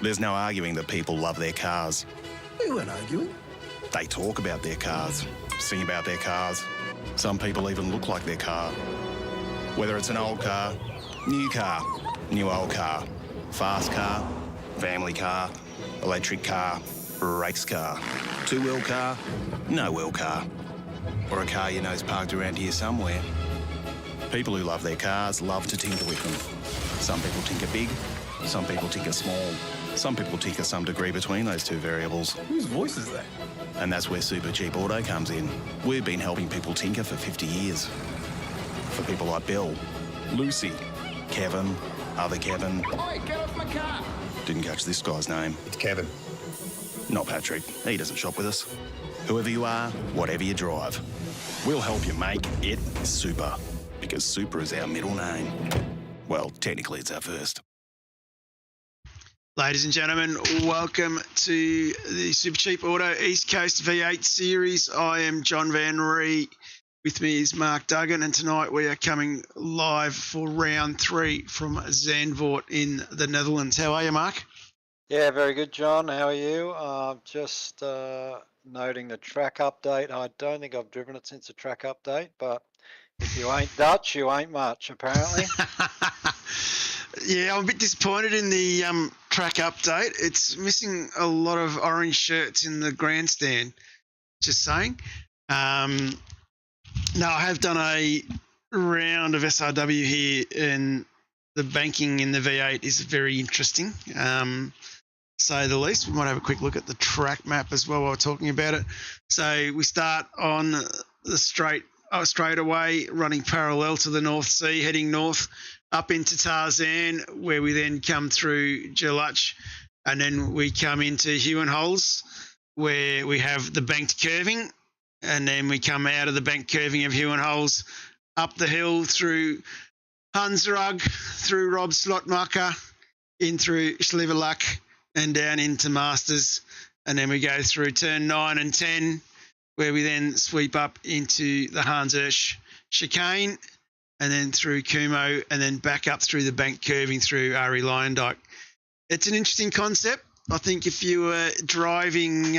There's no arguing that people love their cars. We weren't arguing. They talk about their cars, sing about their cars. Some people even look like their car. Whether it's an old car, new old car, fast car, family car, electric car, race car, two-wheel car, no-wheel car, or a car you know's parked around here somewhere. People who love their cars love to tinker with them. Some people tinker big, some people tinker small. Some people tinker some degree between those two variables. Whose voice is that? And that's where Supercheap Auto comes in. We've been helping people tinker for 50 years. For people like Bill, Lucy, Kevin, other Kevin. Oi, get off my car! Didn't catch this guy's name. It's Kevin. Not Patrick. He doesn't shop with us. Whoever you are, whatever you drive, we'll help you make it super. Because super is our middle name. Well, technically it's our first. Ladies and gentlemen, welcome to the Supercheap Auto East Coast V8 series. I am John Van Ree. With me is Mark Duggan, and tonight we are coming live for round 3 from Zandvoort in the Netherlands. How are you, Mark? Yeah, very good, John. How are you? Just noting the track update. I don't think I've driven it since the track update, but if you ain't Dutch, you ain't much, apparently. Yeah, I'm a bit disappointed in the track update. It's missing a lot of orange shirts in the grandstand, just saying. No, I have done a round of SRW here, and the banking in the V8 is very interesting, say the least. We might have a quick look at the track map as well while we're talking about it. So we start on the straightaway, running parallel to the North Sea, heading north up into Tarzan, where we then come through Gelach, and then we come into Huenholz, where we have the banked curving, and then we come out of the banked curving of Huenholz, up the hill through Hansrug, through Rob Slotmacher, in through Schliverlach, and down into Masters, and then we go through turn 9 and 10, where we then sweep up into the Hans Hirsch chicane, and then through Kumo, and then back up through the bank curving through Ari Lyondike. It's an interesting concept. I think if you were driving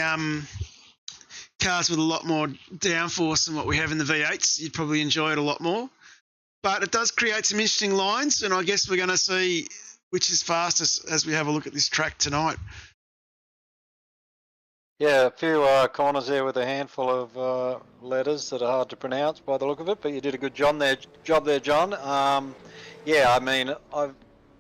cars with a lot more downforce than what we have in the V8s, you'd probably enjoy it a lot more. But it does create some interesting lines, and I guess we're going to see which is fastest as we have a look at this track tonight. Yeah, a few corners there with a handful of letters that are hard to pronounce by the look of it, but you did a good job there, John. Yeah, I mean, I've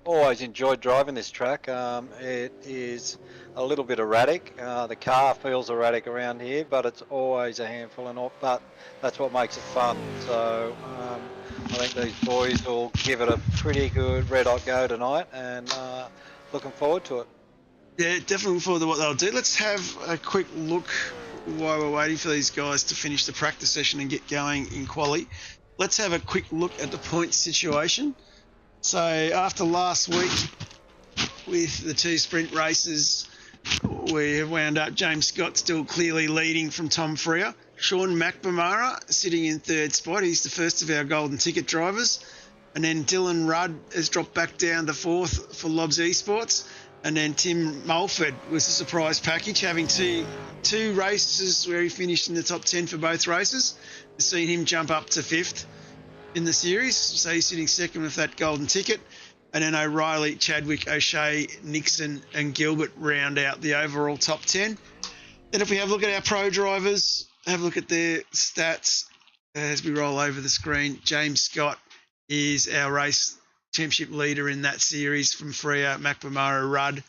always enjoyed driving this track. It is a little bit erratic. The car feels erratic around here, but it's always a handful, but that's what makes it fun. So I think these boys will give it a pretty good red-hot go tonight, and looking forward to it. Yeah, definitely looking forward to what they'll do. Let's have a quick look while we're waiting for these guys to finish the practice session and get going in quali. Let's have a quick look at the point situation. So after last week with the 2 sprint races, we have wound up James Scott still clearly leading from Tom Freer. Sean McNamara sitting in 3rd spot. He's the first of our golden ticket drivers. And then Dylan Rudd has dropped back down to 4th for Lobs Esports. And then Tim Mulford was a surprise package, having two races where he finished in the top 10 for both races. We've seen him jump up to 5th in the series, so he's sitting 2nd with that golden ticket. And then O'Reilly, Chadwick, O'Shea, Nixon and Gilbert round out the overall top 10. Then if we have a look at our pro drivers, have a look at their stats as we roll over the screen. James Scott is our race championship leader in that series from Freer, McNamara, Rudd,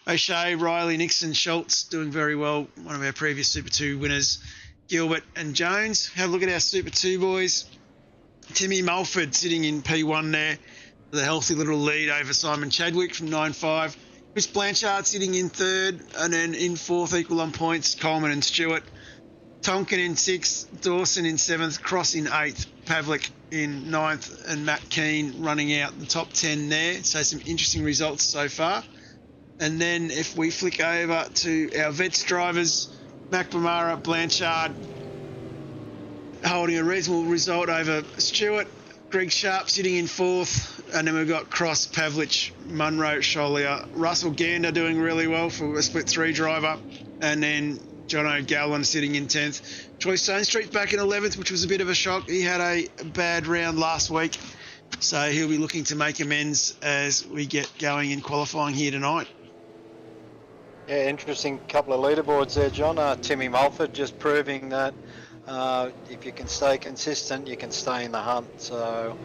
O'Shea, Riley, Nixon, Schultz doing very well. One of our previous Super 2 winners, Gilbert and Jones. Have a look at our Super 2 boys. Timmy Mulford sitting in P1 there with a healthy little lead over Simon Chadwick from 9.5. Chris Blanchard sitting in 3rd, and then in 4th, equal on points, Coleman and Stewart. Tonkin in 6th, Dawson in 7th, Cross in 8th, Pavlik in 9th, and Matt Keane running out the top 10 there. So some interesting results so far. And then if we flick over to our vets drivers, McNamara, Blanchard holding a reasonable result over Stewart, Greg Sharp sitting in 4th, and then we've got Cross, Pavlich, Munro, Scholia, Russell Gander doing really well for a split 3 driver, and then John O'Gallen sitting in 10th. Troy Stone Street back in 11th, which was a bit of a shock. He had a bad round last week, so he'll be looking to make amends as we get going in qualifying here tonight. Yeah, interesting couple of leaderboards there, John. Timmy Mulford just proving that if you can stay consistent, you can stay in the hunt. So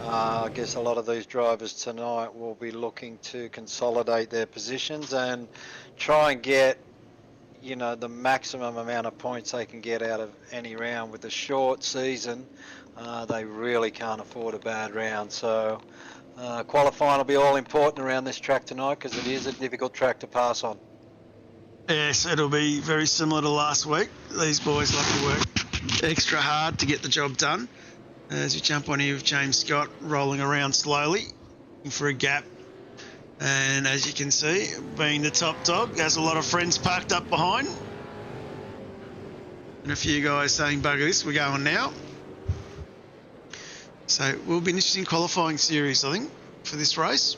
I guess a lot of these drivers tonight will be looking to consolidate their positions and try and get, you know, the maximum amount of points they can get out of any round. With a short season, they really can't afford a bad round. So qualifying will be all important around this track tonight because it is a difficult track to pass on. Yes, it'll be very similar to last week. These boys like to work extra hard to get the job done. As we jump on here with James Scott rolling around slowly, looking for a gap. And as you can see, being the top dog, has a lot of friends parked up behind. And a few guys saying, bugger this, we're going now. So it will be an interesting qualifying series, I think, for this race.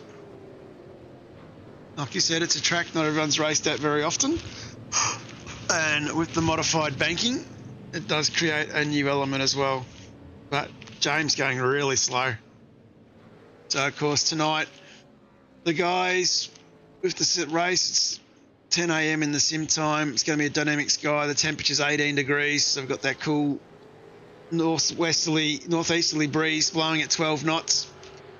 Like you said, it's a track not everyone's raced at very often. And with the modified banking, it does create a new element as well. But James going really slow. So, of course, tonight, the guys with the race, it's 10 a.m. in the sim time. It's going to be a dynamic sky. The temperature's 18 degrees. So we've got that cool northeasterly breeze blowing at 12 knots.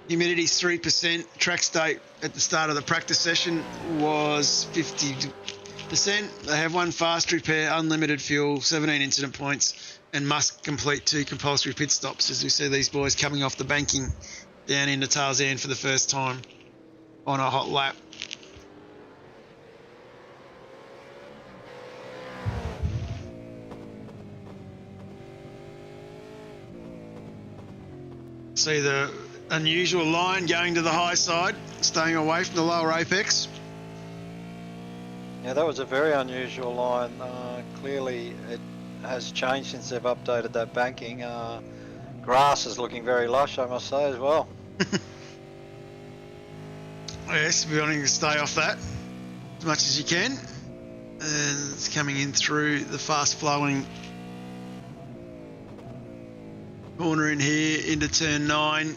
Humidity's 3%. Track state at the start of the practice session was 50%. They have 1 fast repair, unlimited fuel, 17 incident points, and must complete 2 compulsory pit stops as we see these boys coming off the banking down into Tarzan for the first time on a hot lap. See the unusual line going to the high side, staying away from the lower apex. Yeah, that was a very unusual line. Clearly it has changed since they've updated that banking. Grass is looking very lush, I must say, as well. Yes, we're wanting to stay off that as much as you can. And it's coming in through the fast flowing corner in here into turn 9.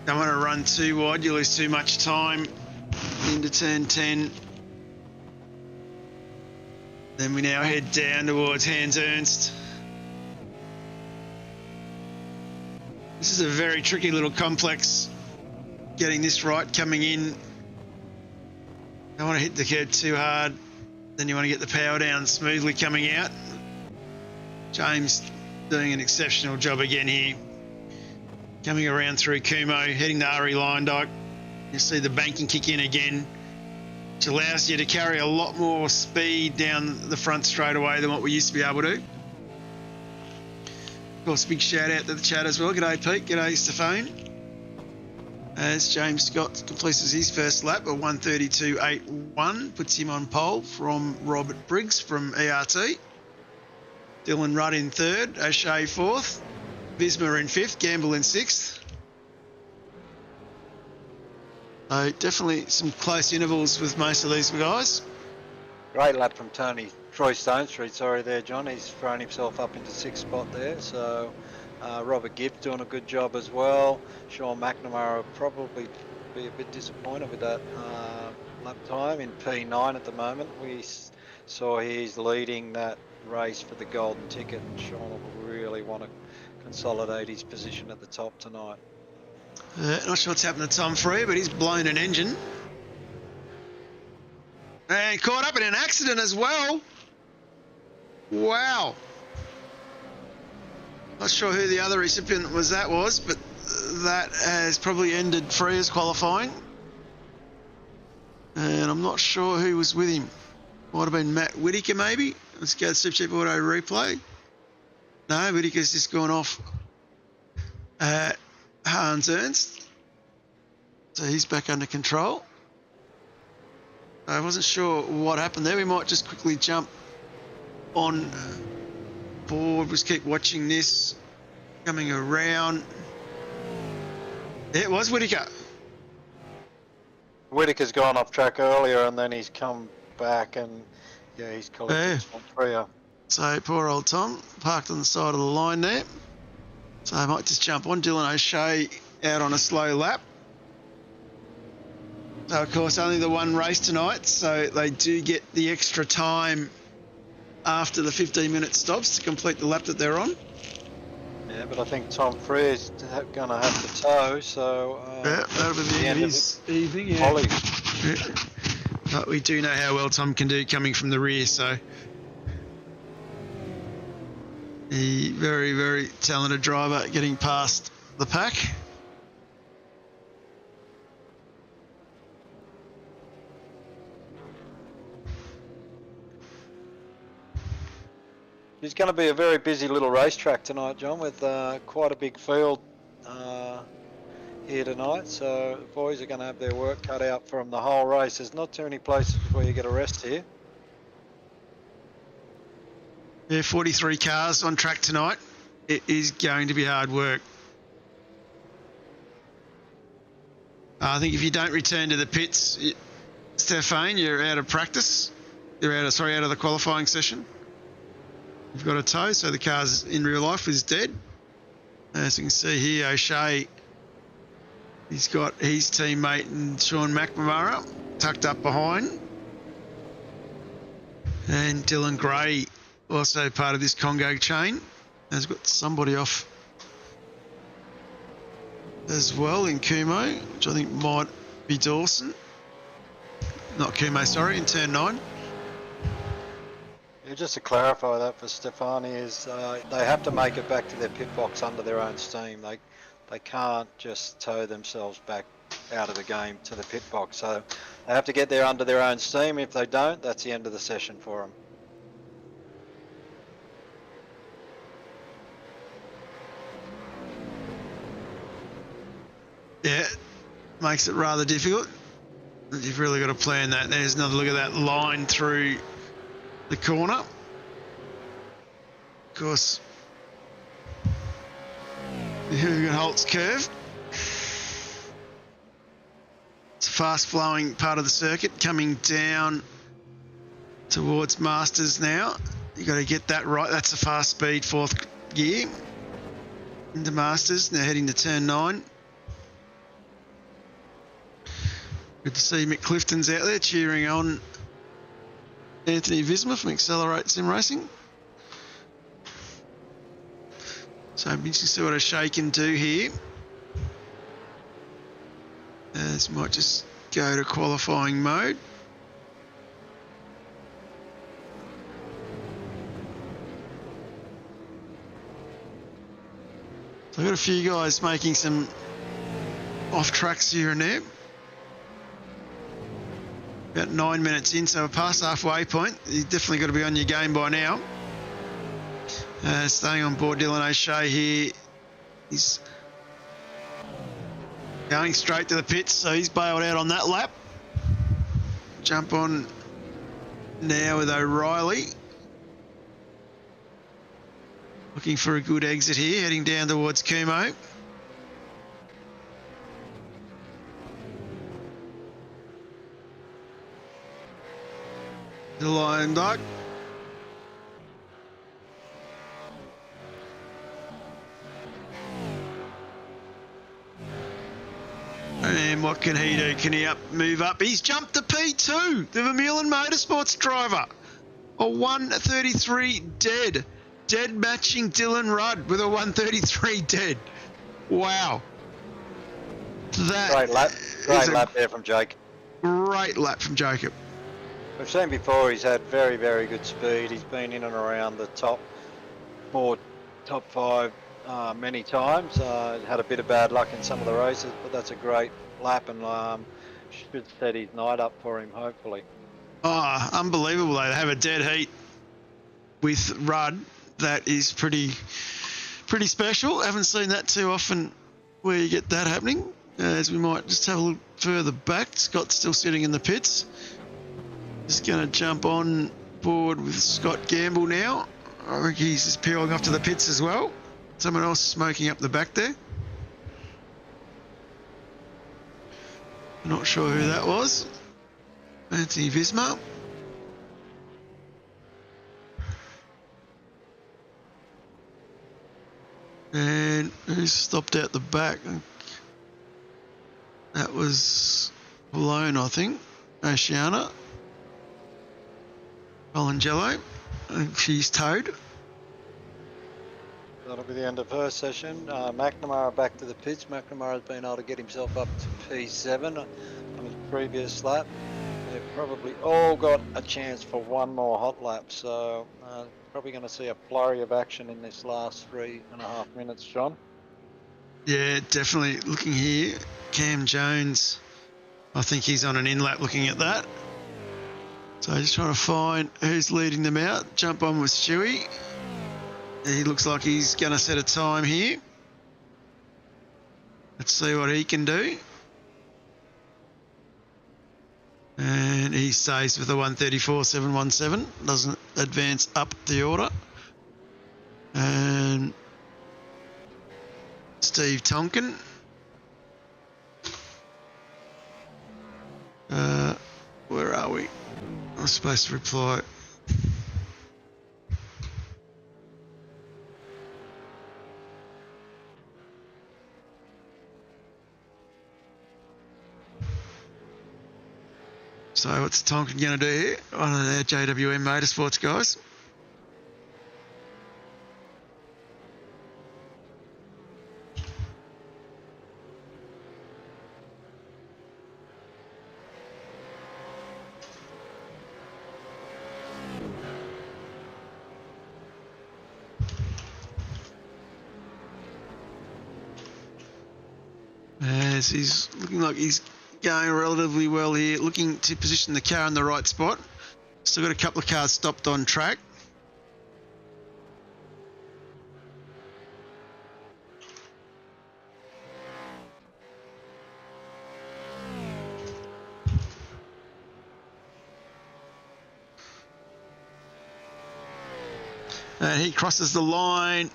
Don't want to run too wide, you lose too much time into turn 10. Then we now head down towards Hans Ernst. This is a very tricky little complex. Getting this right coming in. Don't want to hit the curb too hard. Then you want to get the power down smoothly coming out. James doing an exceptional job again here. Coming around through Kumo, heading to Ari Lyndyke. You see the banking kick in again, which allows you to carry a lot more speed down the front straightaway than what we used to be able to. Of course, big shout out to the chat as well. G'day Pete, g'day Stefan. As James Scott completes his first lap, a 1:32.81 puts him on pole from Robert Briggs from ERT. Dylan Rudd in 3rd, O'Shea 4th, Visma in 5th, Gamble in 6th. So definitely some close intervals with most of these guys. Great lap from Troy Stone Street, sorry there, John. He's thrown himself up into 6th spot there. So Robert Gibbs doing a good job as well. Sean McNamara will probably be a bit disappointed with that lap time in P9 at the moment. We saw he's leading that race for the golden ticket, and Sean will really want to consolidate his position at the top tonight. Not sure what's happened to Tom Free, but he's blown an engine. And caught up in an accident as well. Wow. Not sure who the other recipient was, but that has probably ended Freya's qualifying. And I'm not sure who was with him. Might have been Matt Whitaker maybe. Let's go to Supercheap Auto replay. No, Whitaker's just gone off Hans Ernst. So he's back under control. I wasn't sure what happened there. We might just quickly jump on board. Just keep watching this coming around. Yeah, it was Whittaker. Whittaker's gone off track earlier, and then he's come back, and yeah, he's collected Tom Freer. So poor old Tom parked on the side of the line there. So I might just jump on. Dylan O'Shea out on a slow lap. So of course only the one race tonight, so they do get the extra time after the 15-minute stops to complete the lap that they're on. Yeah, but I think Tom Freer's going to have to tow, so... yeah, that'll be the end of his evening, yeah. Ollie. Yeah. But we do know how well Tom can do coming from the rear, so... A very, very talented driver getting past the pack. It's going to be a very busy little racetrack tonight, John, with quite a big field here tonight. So the boys are going to have their work cut out for them the whole race. There's not too many places where you get a rest here. Yeah, 43 cars on track tonight. It is going to be hard work. I think if you don't return to the pits, Stefan, you're out of practice. You're out of the qualifying session. You've got a tow, so the car's in real life is dead. As you can see here, O'Shea, he's got his teammate and Sean McNamara tucked up behind. And Dylan Gray, also part of this Congo chain, has got somebody off as well in Kumo, which I think might be Dawson. Not Kumo, sorry, in turn 9. Yeah, just to clarify that for Stefani is they have to make it back to their pit box under their own steam. They can't just tow themselves back out of the game to the pit box. So they have to get there under their own steam. If they don't, that's the end of the session for them. Yeah, makes it rather difficult. You've really got to plan that. There's another look at that line through the corner. Of course, here we've got Holt's curve. It's a fast flowing part of the circuit coming down towards Masters now. You've got to get that right. That's a fast speed fourth gear into Masters. Now heading to turn 9. Good to see Mick Clifton's out there cheering on Anthony Visma from Accelerate Sim Racing. So I'm interested to see what O'Shea can do here. As might just go to qualifying mode. So I've got a few guys making some off tracks here and there. About 9 minutes in, so we're past halfway point. You've definitely got to be on your game by now. Staying on board, Dylan O'Shea here. He's going straight to the pits, so he's bailed out on that lap. Jump on now with O'Reilly. Looking for a good exit here, heading down towards Kumo. The Lion Duck. And what can he do? Can he move up? He's jumped to P2, the Vermeulen Motorsports driver. A 133 dead. Dead matching Dylan Rudd with a 133 dead. Wow. That Great lap there from Jake. Great lap from Jacob. We've seen before he's had very, very good speed. He's been in and around the top 5 many times. Had a bit of bad luck in some of the races, but that's a great lap and should set his night up for him, hopefully. Oh, unbelievable. They have a dead heat with Rudd. That is pretty special. Haven't seen that too often where you get that happening. As we might just have a look further back. Scott's still sitting in the pits. Just going to jump on board with Scott Gamble now. I think he's just peeling off to the pits as well. Someone else smoking up the back there. Not sure who that was. Anthony Visma. And who's stopped out the back? That was Malone, I think. Oceana. Colangello. And she's towed. That'll be the end of her session. McNamara back to the pits. McNamara's been able to get himself up to P7 on his previous lap. They've probably all got a chance for one more hot lap, so probably going to see a flurry of action in this last 3.5 minutes, John. Yeah, definitely. Looking here, Cam Jones, I think he's on an in-lap looking at that. So just trying to find who's leading them out. Jump on with Stewie. He looks like he's going to set a time here. Let's see what he can do. And he stays with the 134.717. Doesn't advance up the order. And Steve Tonkin. Where are we? I'm supposed to reply. So what's Tonkin going to do here? One of their JWM Motorsports guys. As he's looking like he's going relatively well here, looking to position the car in the right spot. Still got a couple of cars stopped on track. And he crosses the line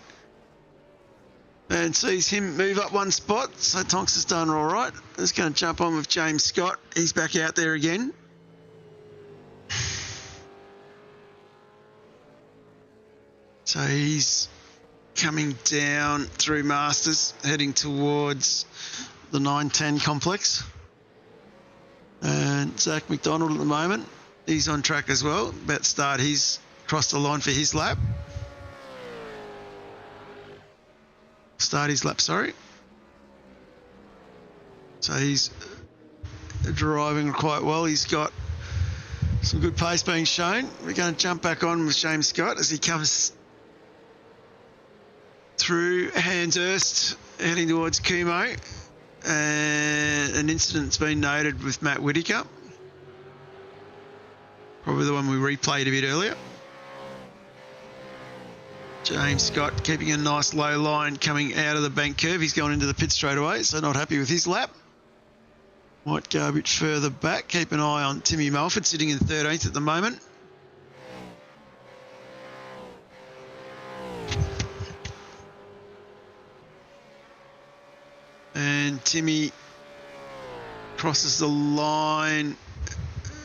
and sees him move up one spot. So Tonks has done all right. He's going to jump on with James Scott. He's back out there again. So he's coming down through Masters, heading towards the 910 complex. And Zach McDonald at the moment, he's on track as well. About to start his cross the line for his lap. Start his lap, sorry. So he's driving quite well. He's got some good pace being shown. We're going to jump back on with James Scott as he comes through Hanshurst, heading towards Kumo. And an incident's been noted with Matt Whitaker. Probably the one we replayed a bit earlier. James Scott keeping a nice low line coming out of the bank curve. He's gone into the pit straight away, so not happy with his lap. Might go a bit further back. Keep an eye on Timmy Mulford sitting in 13th at the moment. And Timmy crosses the line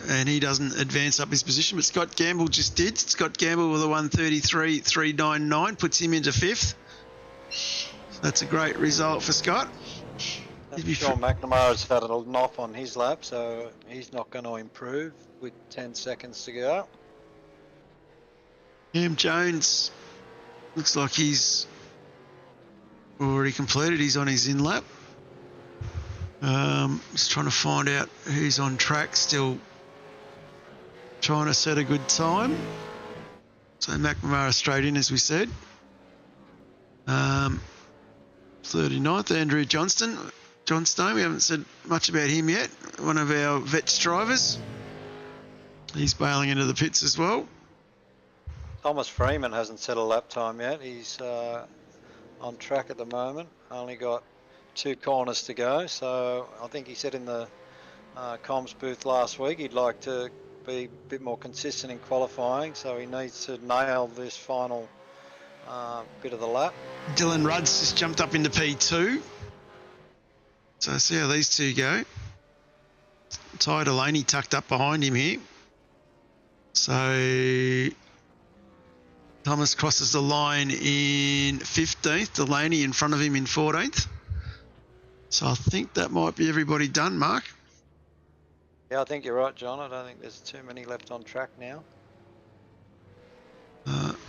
and he doesn't advance up his position, but Scott Gamble just did. Scott Gamble with a 133.399 puts him into 5th. That's a great result for Scott. Sean McNamara's had a knock on his lap, so he's not going to improve with 10 seconds to go. Cam Jones looks like he's already completed. He's on his in lap. Just trying to find out who's on track still. Trying to set a good time. So McNamara straight in, as we said. 39th, Andrew Johnstone, we haven't said much about him yet. One of our vets drivers. He's bailing into the pits as well. Thomas Freeman hasn't set a lap time yet. He's on track at the moment. Only got 2 corners to go. So I think he said in the comms booth last week he'd like to be a bit more consistent in qualifying. So he needs to nail this final bit of the lap. Dylan Rudd's just jumped up into P2. So see how these two go. Ty Delaney tucked up behind him here. So Thomas crosses the line in 15th. Delaney in front of him in 14th. So I think that might be everybody done, Mark. Yeah, I think you're right, John. I don't think there's too many left on track now.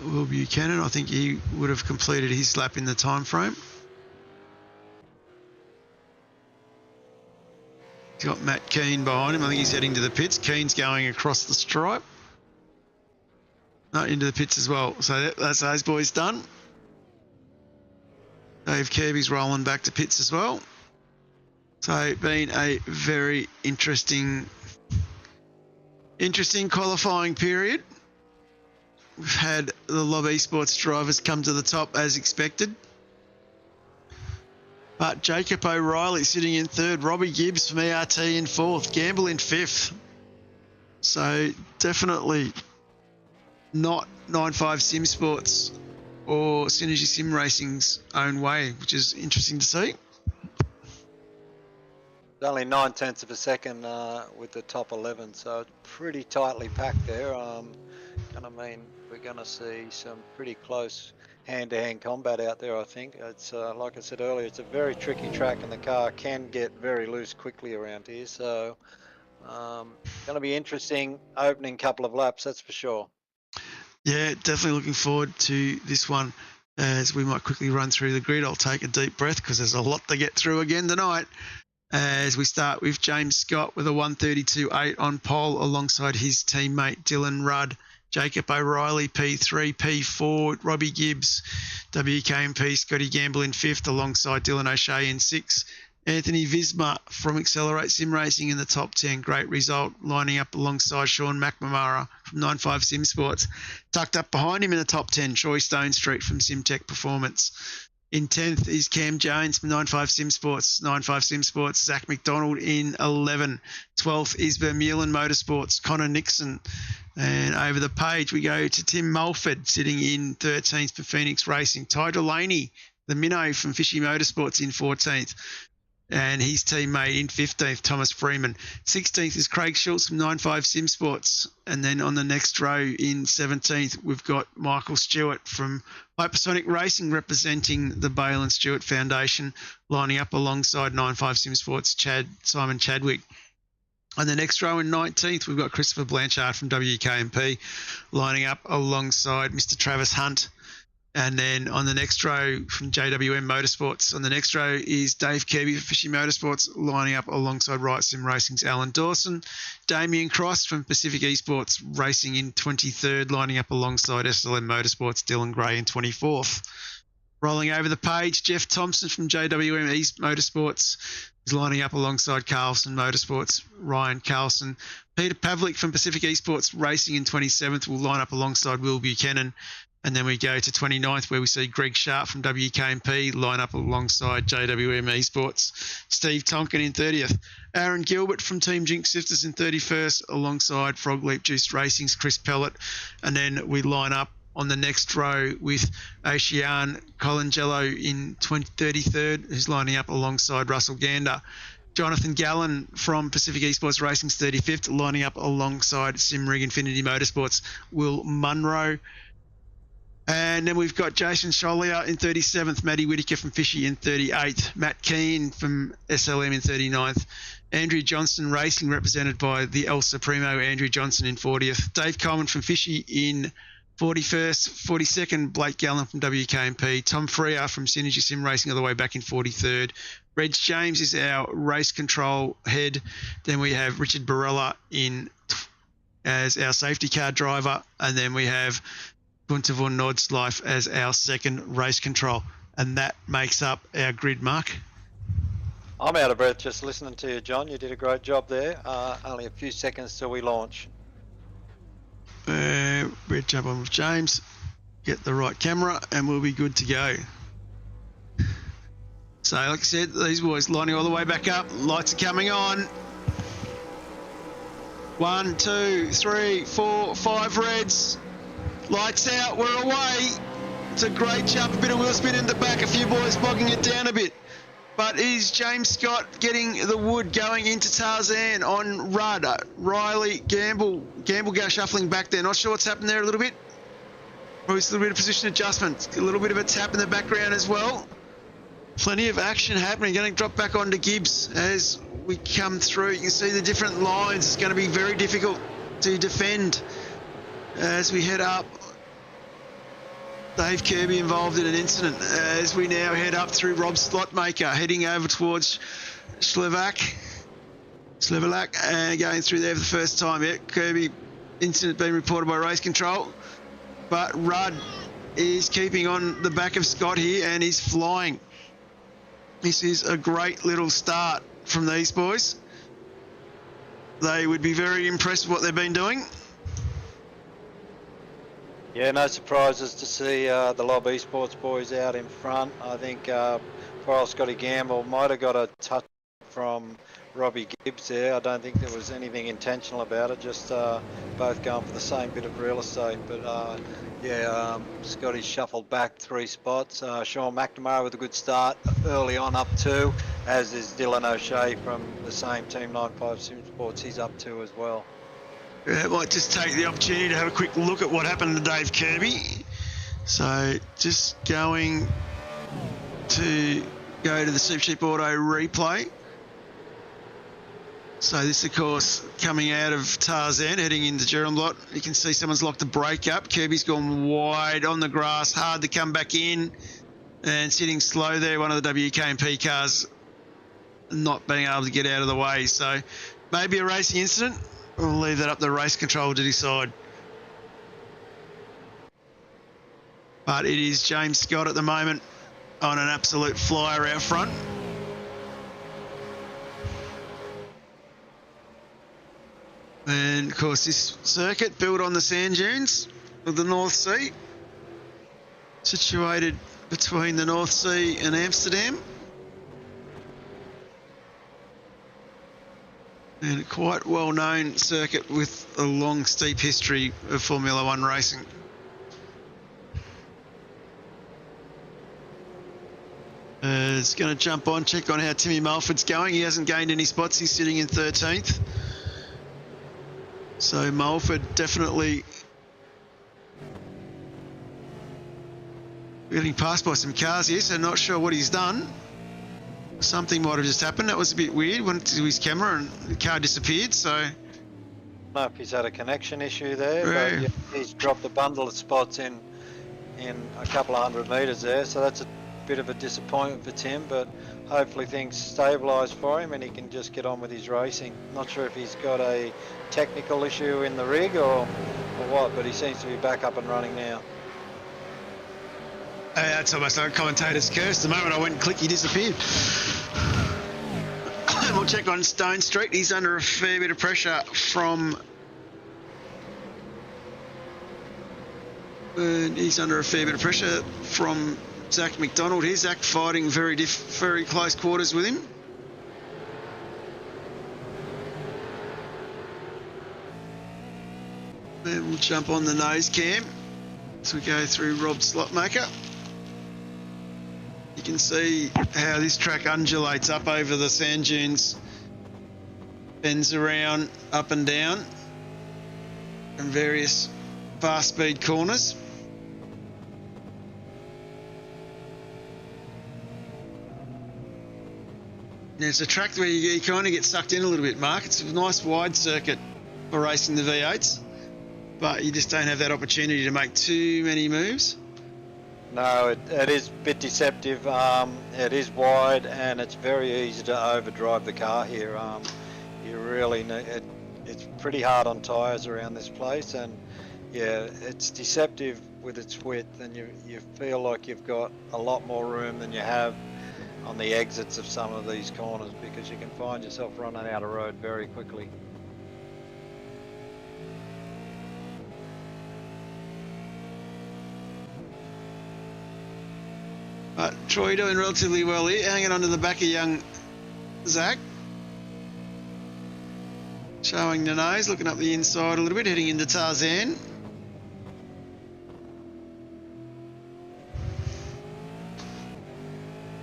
Will Buchanan, I think he would have completed his lap in the time frame. He's got Matt Keane behind him. I think he's heading to the pits. Keane's going across the stripe. No, into the pits as well. So that's those boys done. Dave Kirby's rolling back to pits as well. So been a very interesting qualifying period. We've had the Lob Esports drivers come to the top as expected. But Jacob O'Reilly sitting in third, Robbie Gibbs from ERT in fourth, Gamble in fifth. So definitely not 9.5 Sim Sports or Synergy Sim Racing's own way, which is interesting to see. Only 9/10 of a second with the top 11, so it's pretty tightly packed there. And I mean, we're going to see some pretty close hand-to-hand combat out there, I think. It's like I said earlier, it's a very tricky track and the car can get very loose quickly around here. So going to be interesting opening couple of laps, that's for sure. Yeah, definitely looking forward to this one as we might quickly run through the grid. I'll take a deep breath because there's a lot to get through again tonight. As we start with James Scott with a 132.8 on pole alongside his teammate Dylan Rudd. Jacob O'Reilly, P3, P4, Robbie Gibbs, WK&P, Scotty Gamble in fifth alongside Dylan O'Shea in sixth. Anthony Visma from Accelerate Sim Racing in the top 10. Great result, lining up alongside Sean McNamara from 9.5 Sim Sports. Tucked up behind him in the top 10, Troy Stone Street from SimTech Performance. In 10th is Cam Jones from 9.5 Sim Sports. 9.5 Sim Sports, Zach McDonald in 11. 12th is Vermeulen Motorsports, Connor Nixon. And over the page, we go to Tim Mulford sitting in 13th for Phoenix Racing. Ty Delaney, the minnow from Fishy Motorsports in 14th. And his teammate in 15th, Thomas Freeman. 16th is Craig Schultz from 9.5 Sim Sports. And then on the next row in 17th, we've got Michael Stewart from Hypersonic Racing representing the Bale and Stewart Foundation, lining up alongside 9.5 Sim Sports, Simon Chadwick. On the next row in 19th, we've got Christopher Blanchard from WK&P lining up alongside Mr. Travis Hunt. And then on the next row from JWM Motorsports, on the next row is Dave Kirby for Fishy Motorsports lining up alongside Right Sim Racing's Alan Dawson. Damien Cross from Pacific Esports Racing in 23rd, lining up alongside SLM Motorsports, Dylan Gray in 24th. Rolling over the page, Jeff Thompson from JWM East Motorsports is lining up alongside Carlson Motorsports, Ryan Carlson. Peter Pavlik from Pacific Esports Racing in 27th will line up alongside Will Buchanan. And then we go to 29th where we see Greg Sharp from WK&P line up alongside JWM Esports. Steve Tonkin in 30th. Aaron Gilbert from Team Jinx Sifters in 31st alongside Frog Leap Juice Racing's Chris Pellet. And then we line up on the next row with Ocean Colangello in 33rd, who's lining up alongside Russell Gander. Jonathan Gallen from Pacific Esports Racing's 35th, lining up alongside Simrig Infinity Motorsports, Will Munro. And then we've got Jason Schollier in 37th, Matty Whitaker from Fishy in 38th, Matt Keane from SLM in 39th, Andrew Johnston Racing represented by the El Supremo, Andrew Johnson in 40th, Dave Coleman from Fishy in 41st, 42nd, Blake Gallen from WK&P, Tom Freer from Synergy Sim Racing all the way back in 43rd. Reg James is our race control head. Then we have Richard Barella as our safety car driver, and then we have Gunther von Nordslife as our second race control, and that makes up our grid, Mark. I'm out of breath just listening to you, John. You did a great job there. Only a few seconds till we launch. We'll jump on with James, get the right camera, and we'll be good to go. So, like I said, these boys lining all the way back up. Lights are coming on. 1, 2, 3, 4, 5 reds. Lights out, we're away. It's a great jump, a bit of wheel spin in the back, a few boys bogging it down a bit. But is James Scott getting the wood going into Tarzan on Rudd? Riley, Gamble go shuffling back there. Not sure what's happened there a little bit. Or it's a little bit of position adjustment. A little bit of a tap in the background as well. Plenty of action happening. Going to drop back onto Gibbs as we come through. You can see the different lines. It's going to be very difficult to defend as we head up. Dave Kirby involved in an incident as we now head up through Rob Slotmaker, heading over towards Slevak, and going through there for the first time. Yeah, Kirby incident being reported by race control, but Rudd is keeping on the back of Scott here and he's flying. This is a great little start from these boys. They would be very impressed with what they've been doing. Yeah, no surprises to see the Lob Esports boys out in front. I think poor old Scotty Gamble might have got a touch from Robbie Gibbs there. I don't think there was anything intentional about it, just both going for the same bit of real estate. But yeah, Scotty shuffled back 3 spots. Sean McNamara with a good start early on, up 2, as is Dylan O'Shea from the same team, 95 Sim Sports. He's up 2 as well. I might just take the opportunity to have a quick look at what happened to Dave Kirby. So just going to go to the Supercheap Auto replay. So this, of course, coming out of Tarzan, heading into Geraldine. You can see someone's locked the brake up. Kirby's gone wide on the grass, hard to come back in, and sitting slow there. One of the WK&P cars not being able to get out of the way. So maybe a racing incident. We'll leave that up to race control to decide. But it is James Scott at the moment on an absolute flyer out front. And of course this circuit built on the sand dunes of the North Sea, situated between the North Sea and Amsterdam. And a quite well-known circuit with a long, steep history of Formula One racing. It's going to jump on, check on how Timmy Mulford's going. He hasn't gained any spots. He's sitting in 13th. So Mulford definitely getting passed by some cars here, so not sure what he's done. Something might have just happened. That was a bit weird. Went to his camera and the car disappeared. So I don't know if he's had a connection issue there, yeah. but yeah, he's dropped a bundle of spots in a couple of 100 metres there. So that's a bit of a disappointment for Tim, but hopefully things stabilise for him and he can just get on with his racing. Not sure if he's got a technical issue in the rig or what, but he seems to be back up and running now. That's almost like a commentator's curse. The moment I went and click, he disappeared. We'll check on Stone Street. He's under a fair bit of pressure from... Zach McDonald here. Zach fighting very close quarters with him. And we'll jump on the nose cam as we go through Rob Slotmaker. You can see how this track undulates up over the sand dunes, bends around, up and down, and various fast speed corners. Now it's a track where you kind of get sucked in a little bit, Mark. It's a nice wide circuit for racing the V8's, but you just don't have that opportunity to make too many moves. No, it is a bit deceptive. It is wide and it's very easy to overdrive the car here. You really need it. It's pretty hard on tyres around this place, and yeah, it's deceptive with its width, and you feel like you've got a lot more room than you have on the exits of some of these corners, because you can find yourself running out of road very quickly. But Troy doing relatively well here, hanging onto the back of young Zach. Showing the nose, looking up the inside a little bit, heading into Tarzan.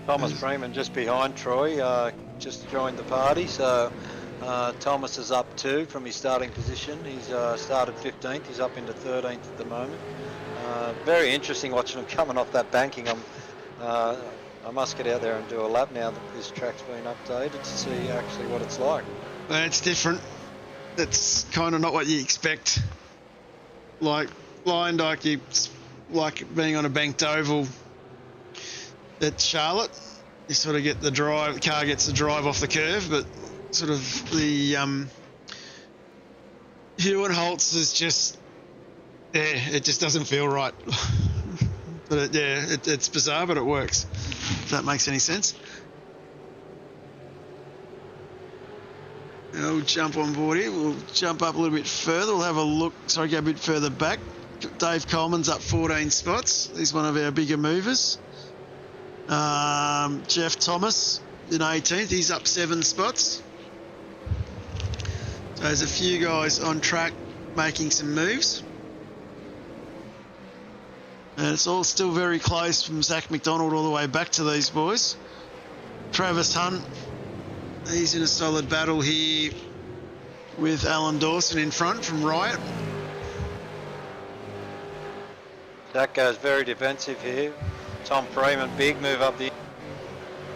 Thomas Freeman just behind Troy, just joined the party. So Thomas is up 2 from his starting position. He's started 15th. He's up into 13th at the moment. Very interesting watching him coming off that banking. I must get out there and do a lap now that this track's been updated to see actually what it's like. It's different. That's kind of not what you expect. Like Lyondike, you like being on a banked oval at Charlotte. You sort of get the drive, the car gets the drive off the curve, but sort of the Holtz is just, it just doesn't feel right. But it's bizarre, but it works. If that makes any sense. We'll jump on board here. We'll jump up a little bit further. We'll have a look. Sorry, go a bit further back. Dave Coleman's up 14 spots. He's one of our bigger movers. Jeff Thomas in 18th. He's up 7 spots. So there's a few guys on track making some moves. And it's all still very close from Zach McDonald all the way back to these boys. Travis Hunt, he's in a solid battle here with Alan Dawson in front from Riot. That goes very defensive here. Tom Freeman, big move up the,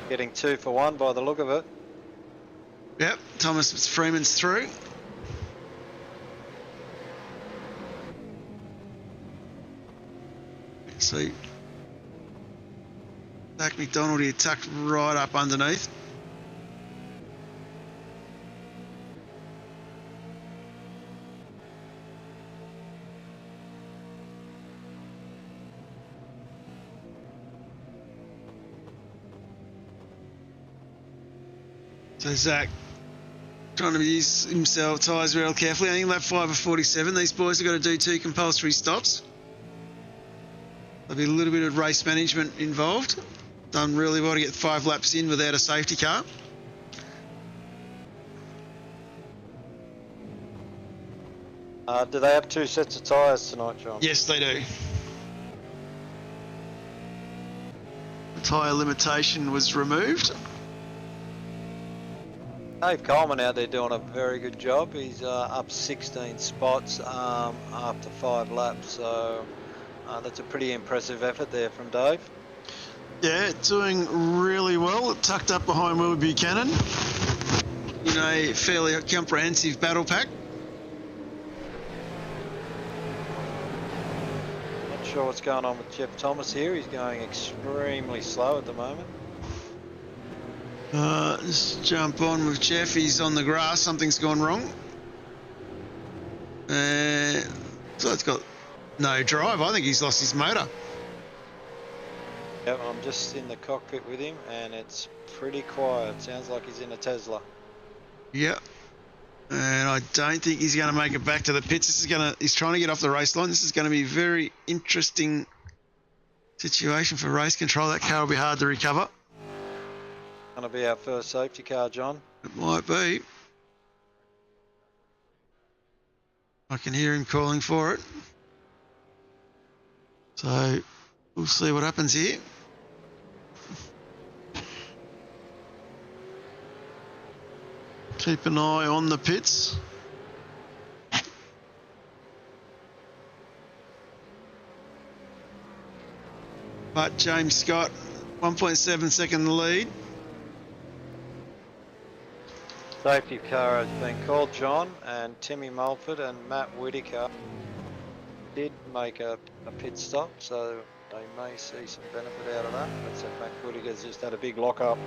getting 2 for 1 by the look of it. Yep, Thomas Freeman's through. See, Zach McDonald here tucked right up underneath. So Zach trying to use himself, tyres real carefully. I think lap 5 of 47. These boys have got to do 2 compulsory stops. There'll be a little bit of race management involved. Done really well to get 5 laps in without a safety car. Do they have 2 sets of tyres tonight, John? Yes, they do. The tyre limitation was removed. Dave Coleman out there doing a very good job. He's up 16 spots after 5 laps, so that's a pretty impressive effort there from Dave. Yeah, doing really well. Tucked up behind Will Buchanan in a fairly comprehensive battle pack. Not sure what's going on with Jeff Thomas here. He's going extremely slow at the moment. Just jump on with Jeff. He's on the grass. Something's gone wrong. So it's got no drive. I think he's lost his motor. Yep, I'm just in the cockpit with him, and it's pretty quiet. Sounds like he's in a Tesla. Yep. And I don't think he's going to make it back to the pits. He's trying to get off the race line. This is going to be a very interesting situation for race control. That car will be hard to recover. Going to be our first safety car, John. It might be. I can hear him calling for it. So we'll see what happens here. Keep an eye on the pits. But James Scott, 1.7 second lead. Safety car has been called, John, and Timmy Mulford and Matt Whitaker did make a pit stop, so they may see some benefit out of that. But so Matt Whitaker's just had a big lock-up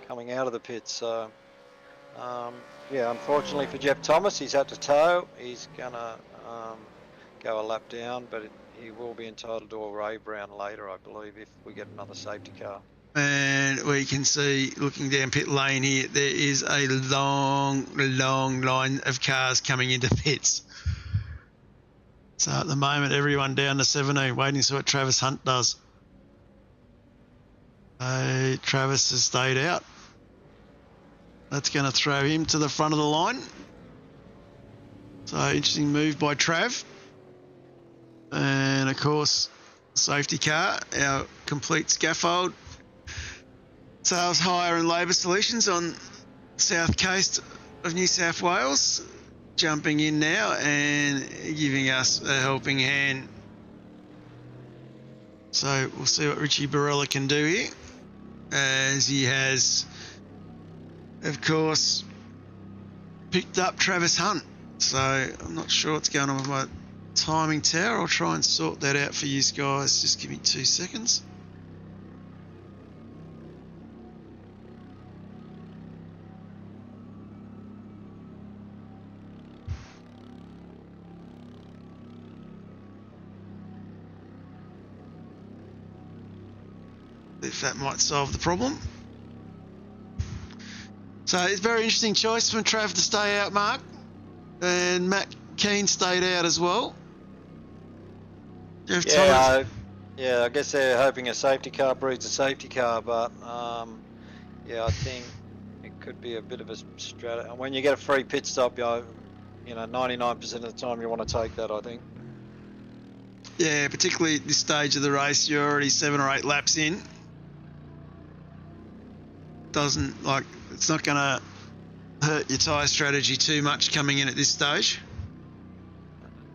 coming out of the pits, so yeah, unfortunately for Jeff Thomas, he's had to tow. He's gonna go a lap down, but he will be entitled to a Ray Brown later, I believe, if we get another safety car. And we can see, looking down pit lane here, there is a long line of cars coming into pits. So at the moment, everyone down to 17, waiting to see what Travis Hunt does. Travis has stayed out. That's going to throw him to the front of the line. So interesting move by Trav. And of course, safety car, our complete scaffold. Sales Hire and Labour Solutions on south coast of New South Wales, jumping in now and giving us a helping hand. So we'll see what Richie Barella can do here, as he has, of course, picked up Travis Hunt. So I'm not sure what's going on with my timing tower. I'll try and sort that out for you guys. Just give me 2 seconds. If that might solve the problem. So it's a very interesting choice from Trav to stay out, Mark. And Matt Keane stayed out as well. Yeah, I guess they're hoping a safety car breeds a safety car, but yeah, I think it could be a bit of a strategy. When you get a free pit stop, you know, 99% of the time you want to take that, I think. Yeah, particularly at this stage of the race, you're already 7 or 8 laps in. It's not going to hurt your tyre strategy too much coming in at this stage.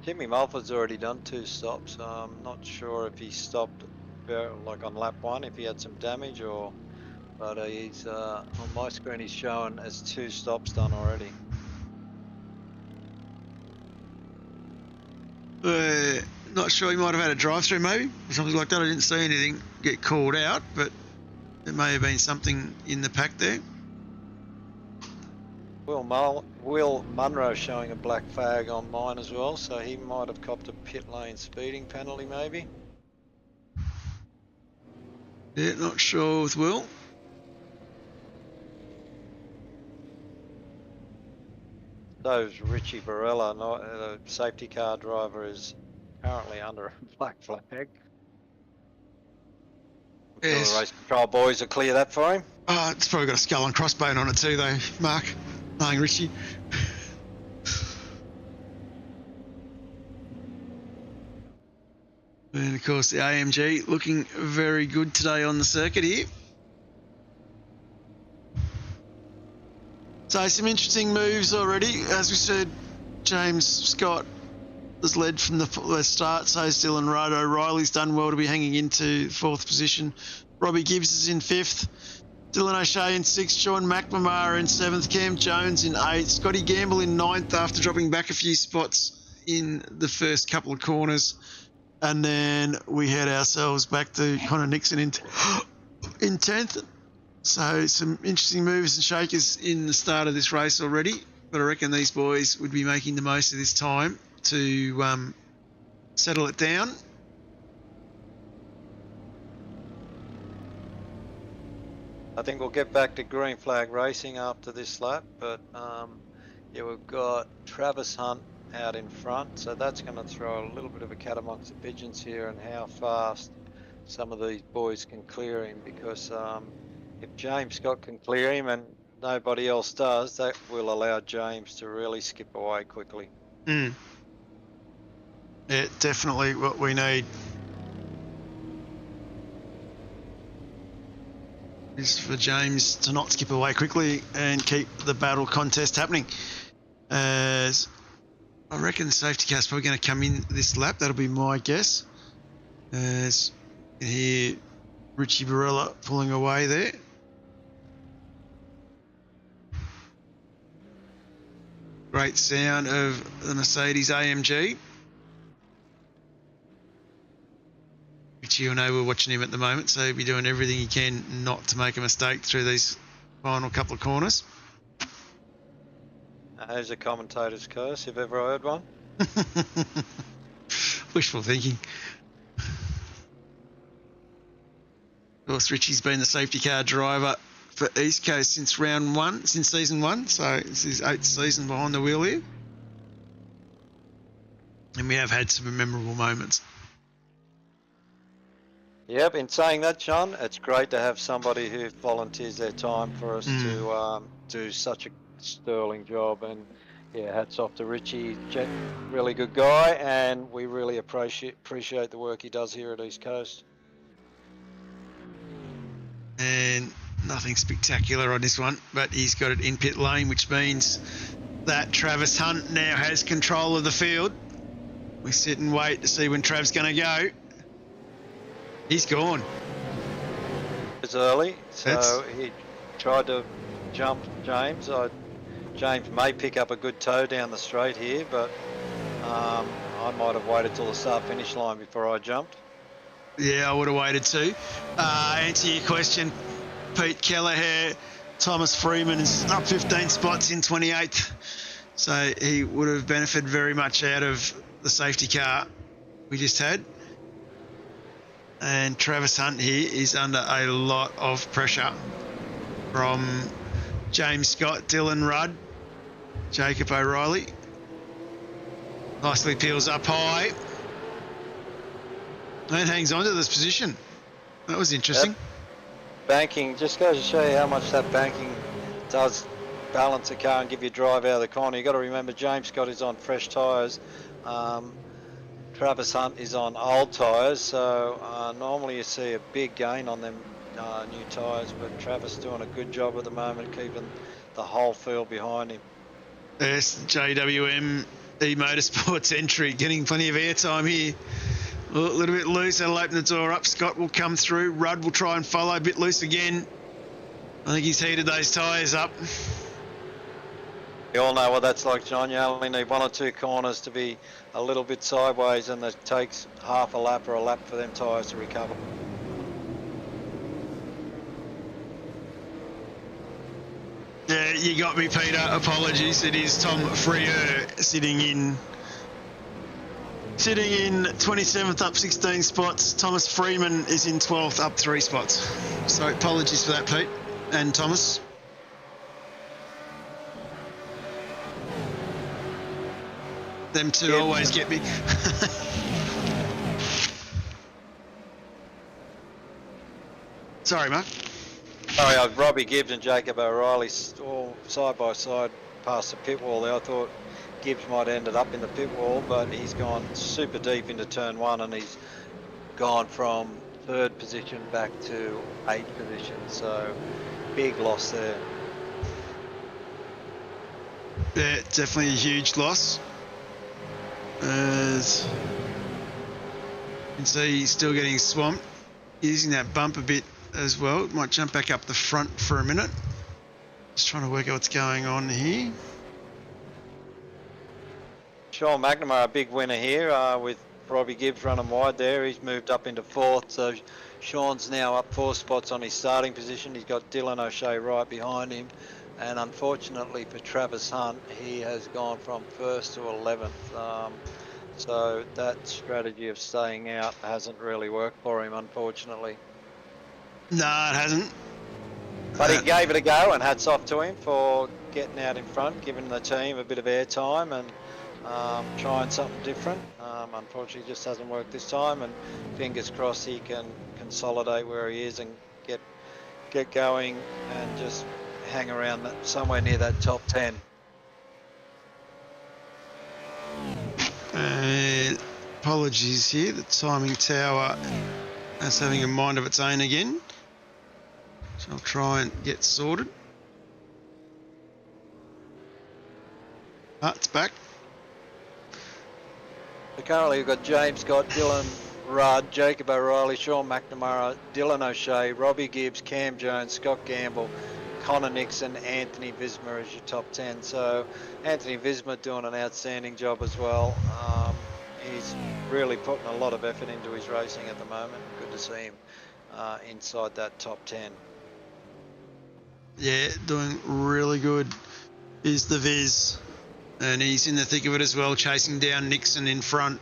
Timmy Mulford's already done 2 stops. I'm not sure if he stopped like on lap 1, if he had some damage, but he's on my screen he's showing as 2 stops done already. Not sure, he might have had a drive-through maybe, or something like that. I didn't see anything get called out, but there may have been something in the pack there. Will Munro showing a black flag on mine as well, so he might have copped a pit lane speeding penalty maybe. Yeah, not sure with Will. So's Richie Barella, the safety car driver, is currently under a black flag. Yes. The race control boys will clear that for him. It's probably got a skull and crossbone on it too though, Mark. Knowing Richie. And of course the AMG looking very good today on the circuit here. So some interesting moves already. As we said, James Scott has led from the start, so is Dylan Rudd. O'Reilly's done well to be hanging into 4th position. Robbie Gibbs is in 5th. Dylan O'Shea in 6th. Sean McNamara in 7th. Cam Jones in 8th. Scotty Gamble in 9th after dropping back a few spots in the first couple of corners. And then we head ourselves back to Connor Nixon in 10th. So some interesting movers and shakers in the start of this race already. But I reckon these boys would be making the most of this time to settle it down. I think we'll get back to green flag racing after this lap, but yeah, we've got Travis Hunt out in front, so that's going to throw a little bit of a cat amongst the pigeons here and how fast some of these boys can clear him, because if James Scott can clear him and nobody else does, that will allow James to really skip away quickly. Yeah, definitely what we need. Is for James to not skip away quickly and keep the battle contest happening. As I reckon the safety car's probably going to come in this lap. That'll be my guess. As you can hear Richie Barella pulling away there. Great sound of the Mercedes AMG. Which you know we're watching him at the moment, so he'll be doing everything he can not to make a mistake through these final couple of corners. There's a commentator's curse, if ever I heard one. Wishful thinking. Of course, Richie's been the safety car driver for East Coast since season 1, so it's his 8th season behind the wheel here. And we have had some memorable moments. Yep, in saying that, John, it's great to have somebody who volunteers their time for us to do such a sterling job. And yeah, hats off to Richie, really good guy, and we really appreciate the work he does here at East Coast. And Nothing spectacular on this one, but he's got it in pit lane, which means that Travis Hunt now has control of the field. We sit and wait to see when Trav's going to go. He's gone. It's early, so he tried to jump James. James may pick up a good toe down the straight here, but I might have waited till the start-finish line before I jumped. Yeah, I would have waited too. Answer your question, Pete Kelleher. Thomas Freeman is up 15 spots in 28th, so he would have benefited very much out of the safety car we just had. And Travis Hunt here is under a lot of pressure from James Scott, Dylan Rudd, Jacob O'Reilly. Nicely peels up high and hangs on to this position. That was interesting. Yep. Banking just goes to show you how much that banking does balance a car and give you drive out of the corner. You've got to remember James Scott is on fresh tyres. Travis Hunt is on old tyres, so normally you see a big gain on them new tyres, but Travis doing a good job at the moment keeping the whole field behind him. Yes, JWM Motorsports entry, getting plenty of airtime here. A little bit loose, that'll open the door up. Scott will come through. Rudd will try and follow, a bit loose again. I think he's heated those tyres up. You all know what that's like, John. You only need one or two corners to be a little bit sideways, and it takes half a lap or a lap for them tyres to recover. Yeah, you got me, Peter. Apologies. It is Tom Freer sitting in 27th, up 16 spots. Thomas Freeman is in 12th, up 3 spots. So apologies for that, Pete and Thomas. Them two always get me. Sorry, Mark. Sorry, Robbie Gibbs and Jacob O'Reilly all side by side past the pit wall there. I thought Gibbs might have ended up in the pit wall, but he's gone super deep into turn 1 and he's gone from 3rd position back to 8th position. So big loss there. Yeah, definitely a huge loss. As you can see, he's still getting swamped. Using that bump a bit as well. Might jump back up the front for a minute. Just trying to work out what's going on here. Sean McNamara, a big winner here with Robbie Gibbs running wide there. He's moved up into 4th, so Sean's now up 4 spots on his starting position. He's got Dylan O'Shea right behind him. And unfortunately for Travis Hunt, he has gone from 1st to 11th. So that strategy of staying out hasn't really worked for him, unfortunately. No, it hasn't. But he gave it a go, and hats off to him for getting out in front, giving the team a bit of airtime and trying something different. Unfortunately, it just hasn't worked this time, and fingers crossed he can consolidate where he is and get going and just hang around somewhere near that top 10. Apologies here, the timing tower is having a mind of its own again. So I'll try and get sorted. It's back. So currently we've got James Scott, Dylan Rudd, Jacob O'Reilly, Sean McNamara, Dylan O'Shea, Robbie Gibbs, Cam Jones, Scott Gamble, Connor Nixon, Anthony Visma as your top 10. So Anthony Visma doing an outstanding job as well. He's really putting a lot of effort into his racing at the moment. Good to see him inside that top 10. Yeah, doing really good is the Viz. And he's in the thick of it as well, chasing down Nixon in front.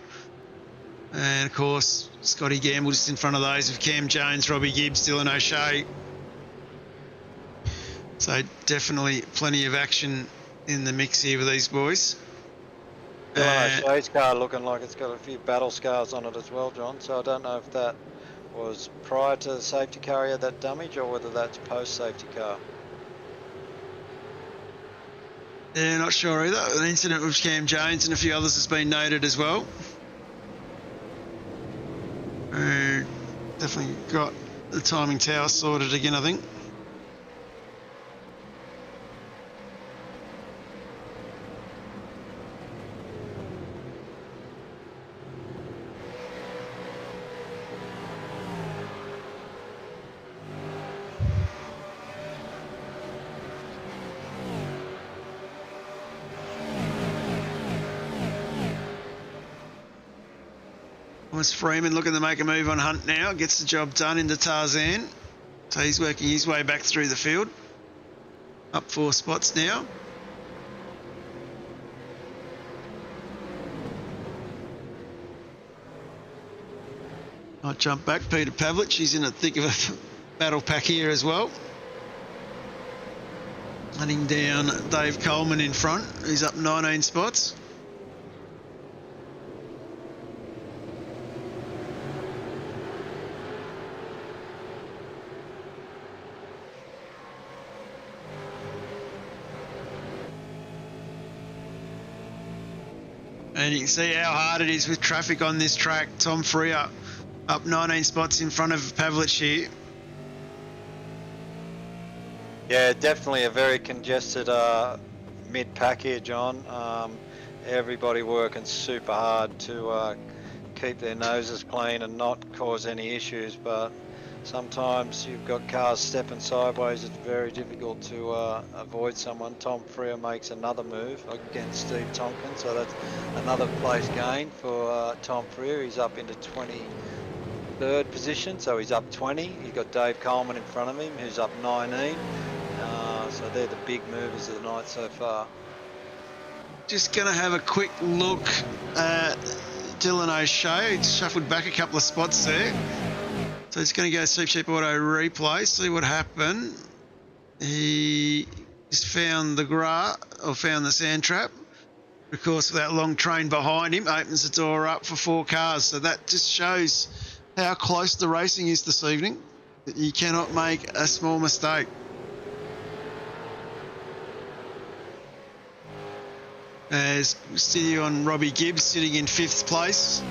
And of course, Scotty Gamble just in front of those of Cam Jones, Robbie Gibbs, Dylan O'Shea. So definitely plenty of action in the mix here with these boys. Dylan O'Shea's car looking like it's got a few battle scars on it as well, John. So I don't know if that was prior to the safety car he had that damage or whether that's post-safety car. Yeah, not sure either. An incident with Cam Jones and a few others has been noted as well. Definitely got the timing tower sorted again, I think. Was Freeman looking to make a move on Hunt now? Gets the job done into Tarzan. So he's working his way back through the field. Up 4 spots now. Might jump back. Peter Pavlich, he's in the thick of a battle pack here as well. Hunting down Dave Coleman in front. He's up 19 spots. And you can see how hard it is with traffic on this track. Tom Freer up 19 spots in front of Pavlich here. Yeah, definitely a very congested mid-pack here, John. Everybody working super hard to keep their noses clean and not cause any issues, but sometimes you've got cars stepping sideways. It's very difficult to avoid someone. Tom Freer makes another move against Steve Tompkins, so that's another place gain for Tom Freer. He's up into 23rd position, so he's up 20. He's got Dave Coleman in front of him, who's up 19. So they're the big movers of the night so far. Just going to have a quick look at Dylan O'Shea. He's shuffled back a couple of spots there. So he's going to go Supercheap Auto replay, see what happened. He just found found the sand trap. Of course, with that long train behind him, opens the door up for 4 cars. So that just shows how close the racing is this evening. That you cannot make a small mistake. As we see on Robbie Gibbs sitting in 5th place.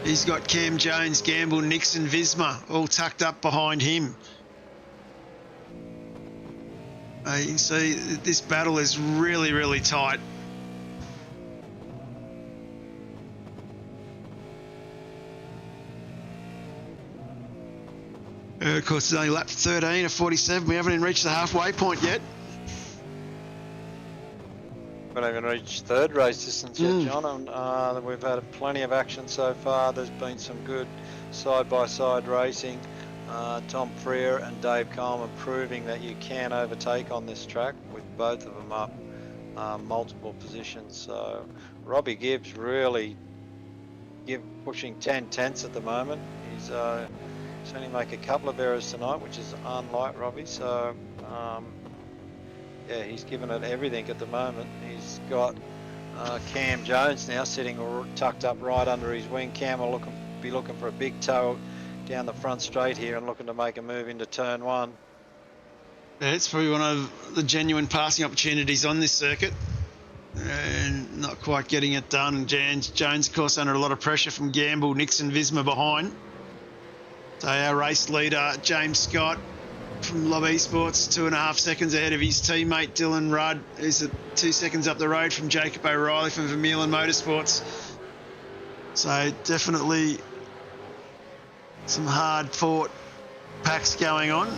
He's got Cam Jones, Gamble, Nixon, Visma all tucked up behind him. You can see this battle is really, really tight. Of course, it's only lap 13 of 47. We haven't even reached the halfway point yet. We haven't even reached 3rd race distance yet, John. And, we've had plenty of action so far. There's been some good side-by-side racing. Tom Freer and Dave Coleman proving that you can overtake on this track with both of them up multiple positions. So Robbie Gibbs really pushing 10/10 at the moment. He's only make a couple of errors tonight, which is unlike Robbie. So yeah, he's given it everything at the moment. He's got Cam Jones now sitting tucked up right under his wing. Cam will be looking for a big tow down the front straight here and looking to make a move into turn 1. Yeah, it's probably one of the genuine passing opportunities on this circuit. And not quite getting it done. Jones, of course, under a lot of pressure from Gamble, Nixon, Visma behind. So our race leader, James Scott, from Lob Esports, 2.5 seconds ahead of his teammate Dylan Rudd, who's 2 seconds up the road from Jacob O'Reilly from Vermeulen Motorsports. So definitely some hard-fought packs going on.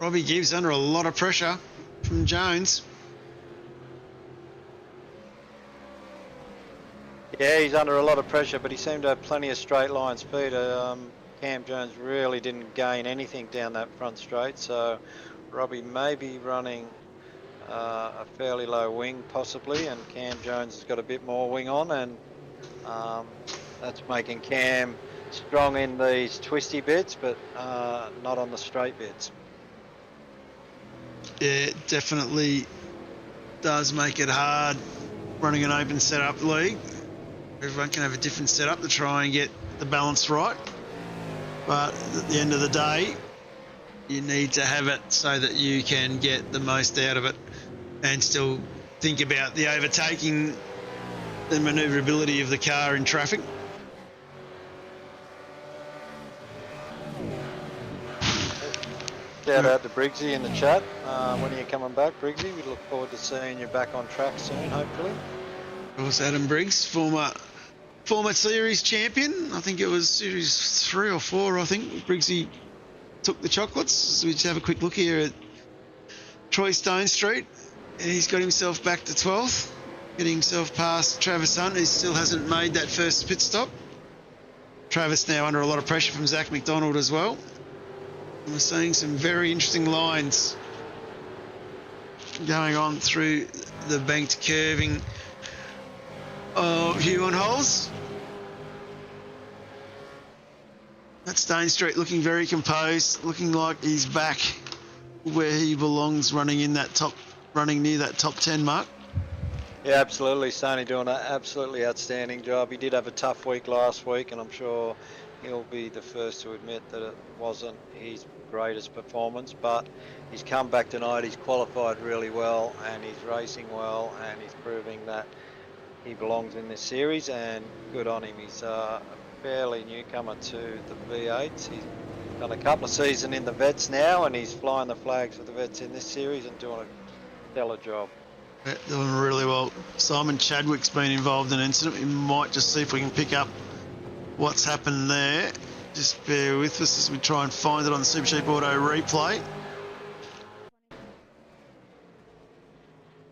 Robbie Gibbs under a lot of pressure from Jones. Yeah, he's under a lot of pressure, but he seemed to have plenty of straight line speed. Cam Jones really didn't gain anything down that front straight, so Robbie may be running a fairly low wing possibly, and Cam Jones has got a bit more wing on, and that's making Cam strong in these twisty bits, but not on the straight bits. Yeah, it definitely does make it hard running an open setup league. Everyone can have a different setup to try and get the balance right. But at the end of the day, you need to have it so that you can get the most out of it and still think about the overtaking and manoeuvrability of the car in traffic. Shout out to Briggsy in the chat. When are you coming back, Briggsy? We look forward to seeing you back on track soon, hopefully. Of course, Adam Briggs, former series champion. I think it was series 3 or 4. I think Briggsy took the chocolates. So we just have a quick look here at Troy Stone Street. And he's got himself back to 12th. getting himself past Travis Hunt, who still hasn't made that first pit stop. Travis now under a lot of pressure from Zach McDonald as well. And we're seeing some very interesting lines going on through the banked curving of Huon holes. That Stain Street looking very composed, looking like he's back where he belongs, running near that top 10 mark. Yeah, absolutely. Stoney doing an absolutely outstanding job. He did have a tough week last week, and I'm sure he'll be the first to admit that it wasn't his greatest performance, but he's come back tonight. He's qualified really well, and he's racing well, and he's proving that he belongs in this series, and good on him. He's a fairly newcomer to the V8's. He's done a couple of seasons in the vets now, and he's flying the flags for the vets in this series and doing a stellar job. Yeah, doing really well. Simon Chadwick's been involved in an incident. We might just see if we can pick up what's happened there. Just bear with us as we try and find it on the Supercheap Auto replay.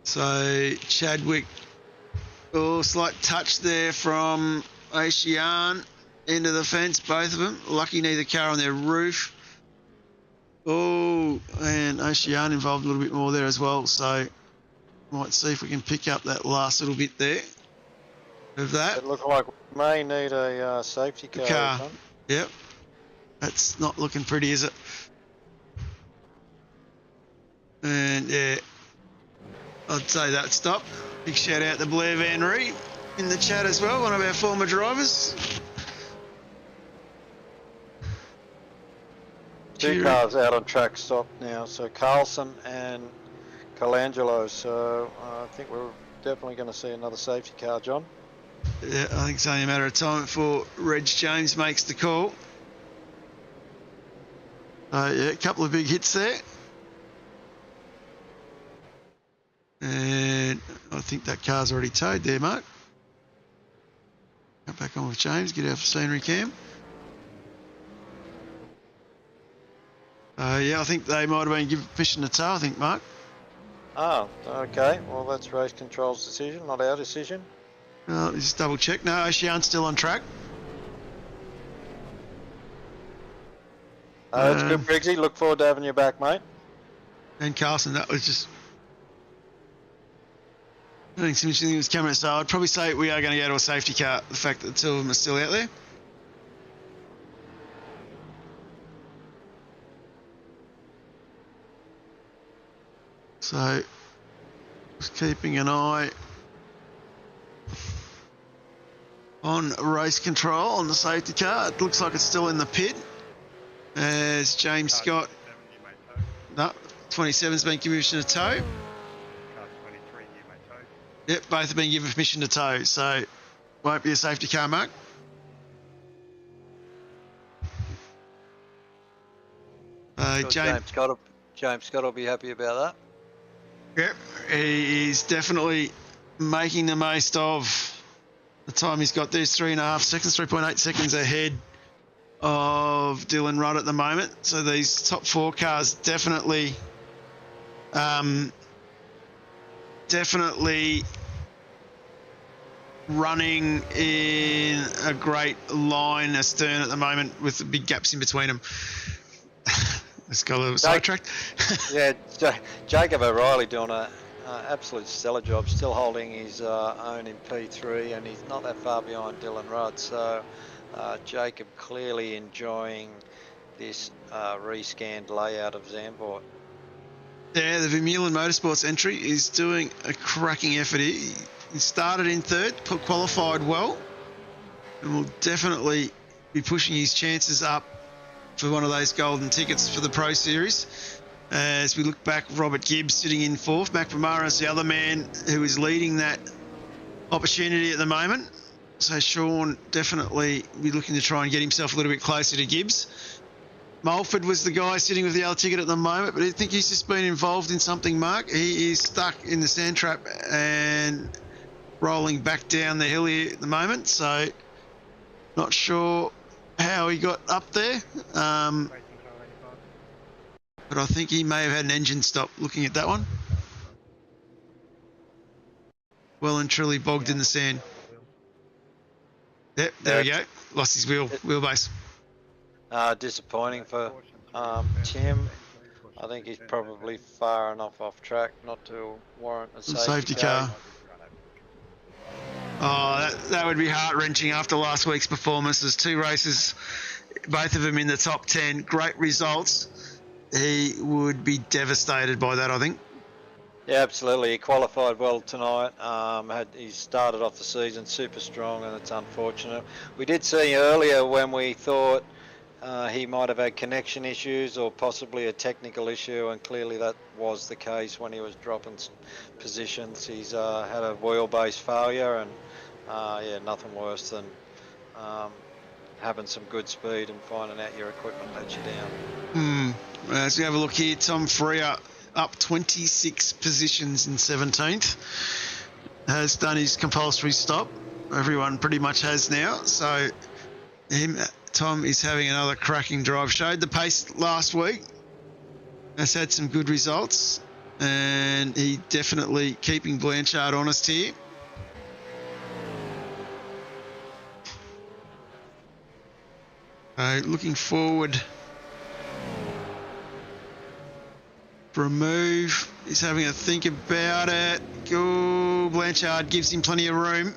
So Chadwick, slight touch there from Ocean into the fence, both of them. Lucky neither car on their roof. Oh, and Ocean involved a little bit more there as well. So might see if we can pick up that last little bit there of that. It looks like we may need a safety car. Yep. That's not looking pretty, is it? And yeah, I'd say that stop. Big shout out to Blair Van Ree in the chat as well, one of our former drivers. Two cars out on track stop now, so Carlson and Colangelo, so I think we're definitely going to see another safety car, John. Yeah, I think it's only a matter of time before Reg James makes the call. Yeah, a couple of big hits there. And I think that car's already towed there, Mark. Come back on with James, get our scenery cam. Yeah, I think they might have been given permission to tow, I think, Mark. Oh, okay. Well, that's race control's decision, not our decision. Just double check. No, Ocean's still on track. That's good, Briggsy. Look forward to having you back, mate. And Carlson, that was just... I think some interesting things coming. So I'd probably say we are going to go to a safety car, the fact that the two of them are still out there. So, just keeping an eye on race control on the safety car. It looks like it's still in the pit. As James Scott, no, 27's been given permission to tow. Yep, both have been given permission to tow, so won't be a safety car, Mark. James Scott will be happy about that. Yep, he is definitely making the most of the time he's got. There's 3.5 seconds, 3.8 seconds ahead of Dylan Rudd at the moment. So these top four cars definitely running in a great line astern at the moment with the big gaps in between them. Let's go a little sidetracked. Yeah, Jacob O'Reilly doing an absolute stellar job, still holding his own in P3, and he's not that far behind Dylan Rudd. So Jacob clearly enjoying this rescanned layout of Zandvoort. Yeah, the Vermeulen Motorsports entry is doing a cracking effort here. He started in third, qualified well, and will definitely be pushing his chances up for one of those golden tickets for the Pro Series. As we look back, Robert Gibbs sitting in fourth. Mac Pomara is the other man who is leading that opportunity at the moment. So Sean definitely be looking to try and get himself a little bit closer to Gibbs. Mulford was the guy sitting with the other ticket at the moment, but I think he's just been involved in something, Mark. He is stuck in the sand trap and rolling back down the hill here at the moment. So not sure how he got up there, but I think he may have had an engine stop looking at that one. well and truly bogged in the sand. Yep, there we go. Lost his wheelbase. Disappointing for Tim. I think he's probably far enough off track not to warrant a safety car. Oh, that would be heart-wrenching after last week's performances. 2 races, both of them in the top 10. Great results. He would be devastated by that, I think. Yeah, absolutely. He qualified well tonight. He started off the season super strong, and it's unfortunate. We did see earlier when we thought he might have had connection issues or possibly a technical issue, and clearly that was the case when he was dropping positions. He's had a wheelbase failure, and yeah, nothing worse than having some good speed and finding out your equipment lets you down. As we have a look here, Tom Freer up 26 positions in 17th. Has done his compulsory stop. Everyone pretty much has now. So Tom is having another cracking drive. Showed the pace last week. Has had some good results. And he definitely keeping Blanchard honest here. Looking forward for a move. He's having a think about it. Oh, Blanchard gives him plenty of room.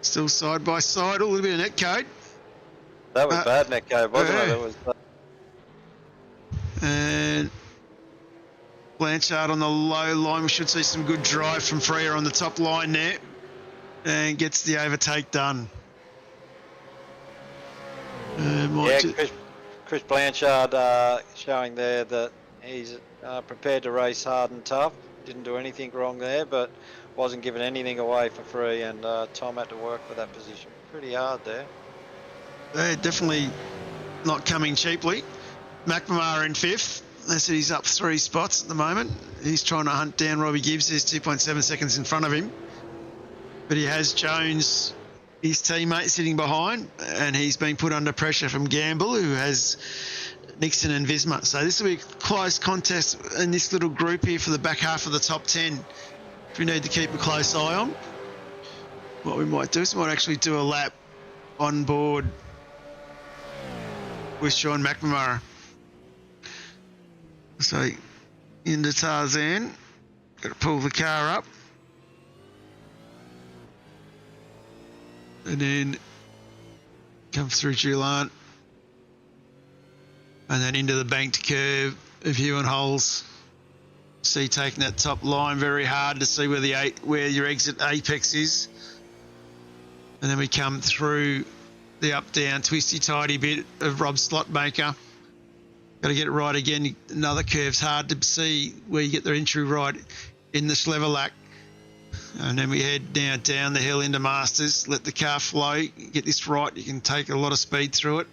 Still side by side, a little bit of net code. That was bad net code, wasn't it? It was. And Blanchard on the low line. We should see some good drive from Freer on the top line there. And gets the overtake done. Chris Blanchard showing there that he's prepared to race hard and tough. Didn't do anything wrong there, but wasn't giving anything away for free, and Tom had to work for that position pretty hard there. Definitely not coming cheaply. McNamara in 5th. They said he's up 3 spots at the moment. He's trying to hunt down Robbie Gibbs. He's 2.7 seconds in front of him. But he has Jones, his teammate, sitting behind, and he's been put under pressure from Gamble, who has Nixon and Visma. So this will be a close contest in this little group here for the back half of the top 10. If we need to keep a close eye on, what we might do is we might actually do a lap on board with Sean McNamara. So into Tarzan, got to pull the car up. And then come through Julian. And then into the banked curve of Hugh and Holes. See, taking that top line very hard to see where your exit apex is. And then we come through the up-down twisty tidy bit of Rob Slotmaker. Got to get it right again. Another curve's hard to see where you get the entry right in the Schleverlack. And then we head now down the hill into Masters, let the car flow, get this right, you can take a lot of speed through it.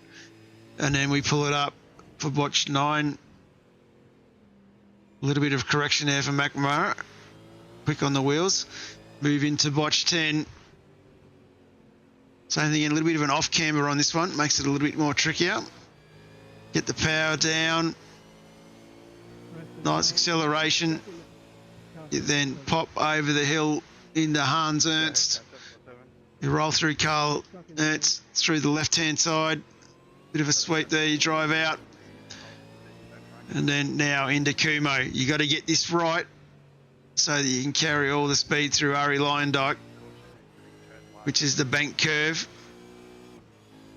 And then we pull it up for botch 9. A little bit of correction there for McNamara. Quick on the wheels. Move into botch 10. Same thing, a little bit of an off camber on this one, makes it a little bit more trickier. Get the power down. Nice acceleration. You then pop over the hill into Hans Ernst. You roll through Carl Ernst through the left-hand side. Bit of a sweep there, you drive out. And then now into Kumo. You got to get this right so that you can carry all the speed through Ari Lyondike, which is the bank curve.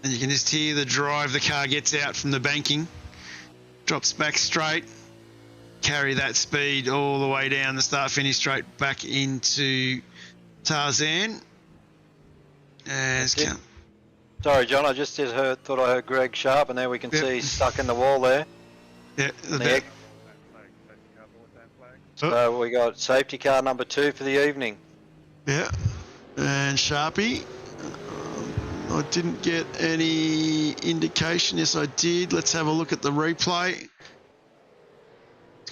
And you can just hear the drive. The car gets out from the banking, drops back straight. Carry that speed all the way down the start-finish straight back into Tarzan. Sorry, John, I just thought I heard Greg Sharp, and there we can see he's stuck in the wall there. Yeah. So we got safety car number 2 for the evening. Yeah, and Sharpie. I didn't get any indication. Yes, I did. Let's have a look at the replay.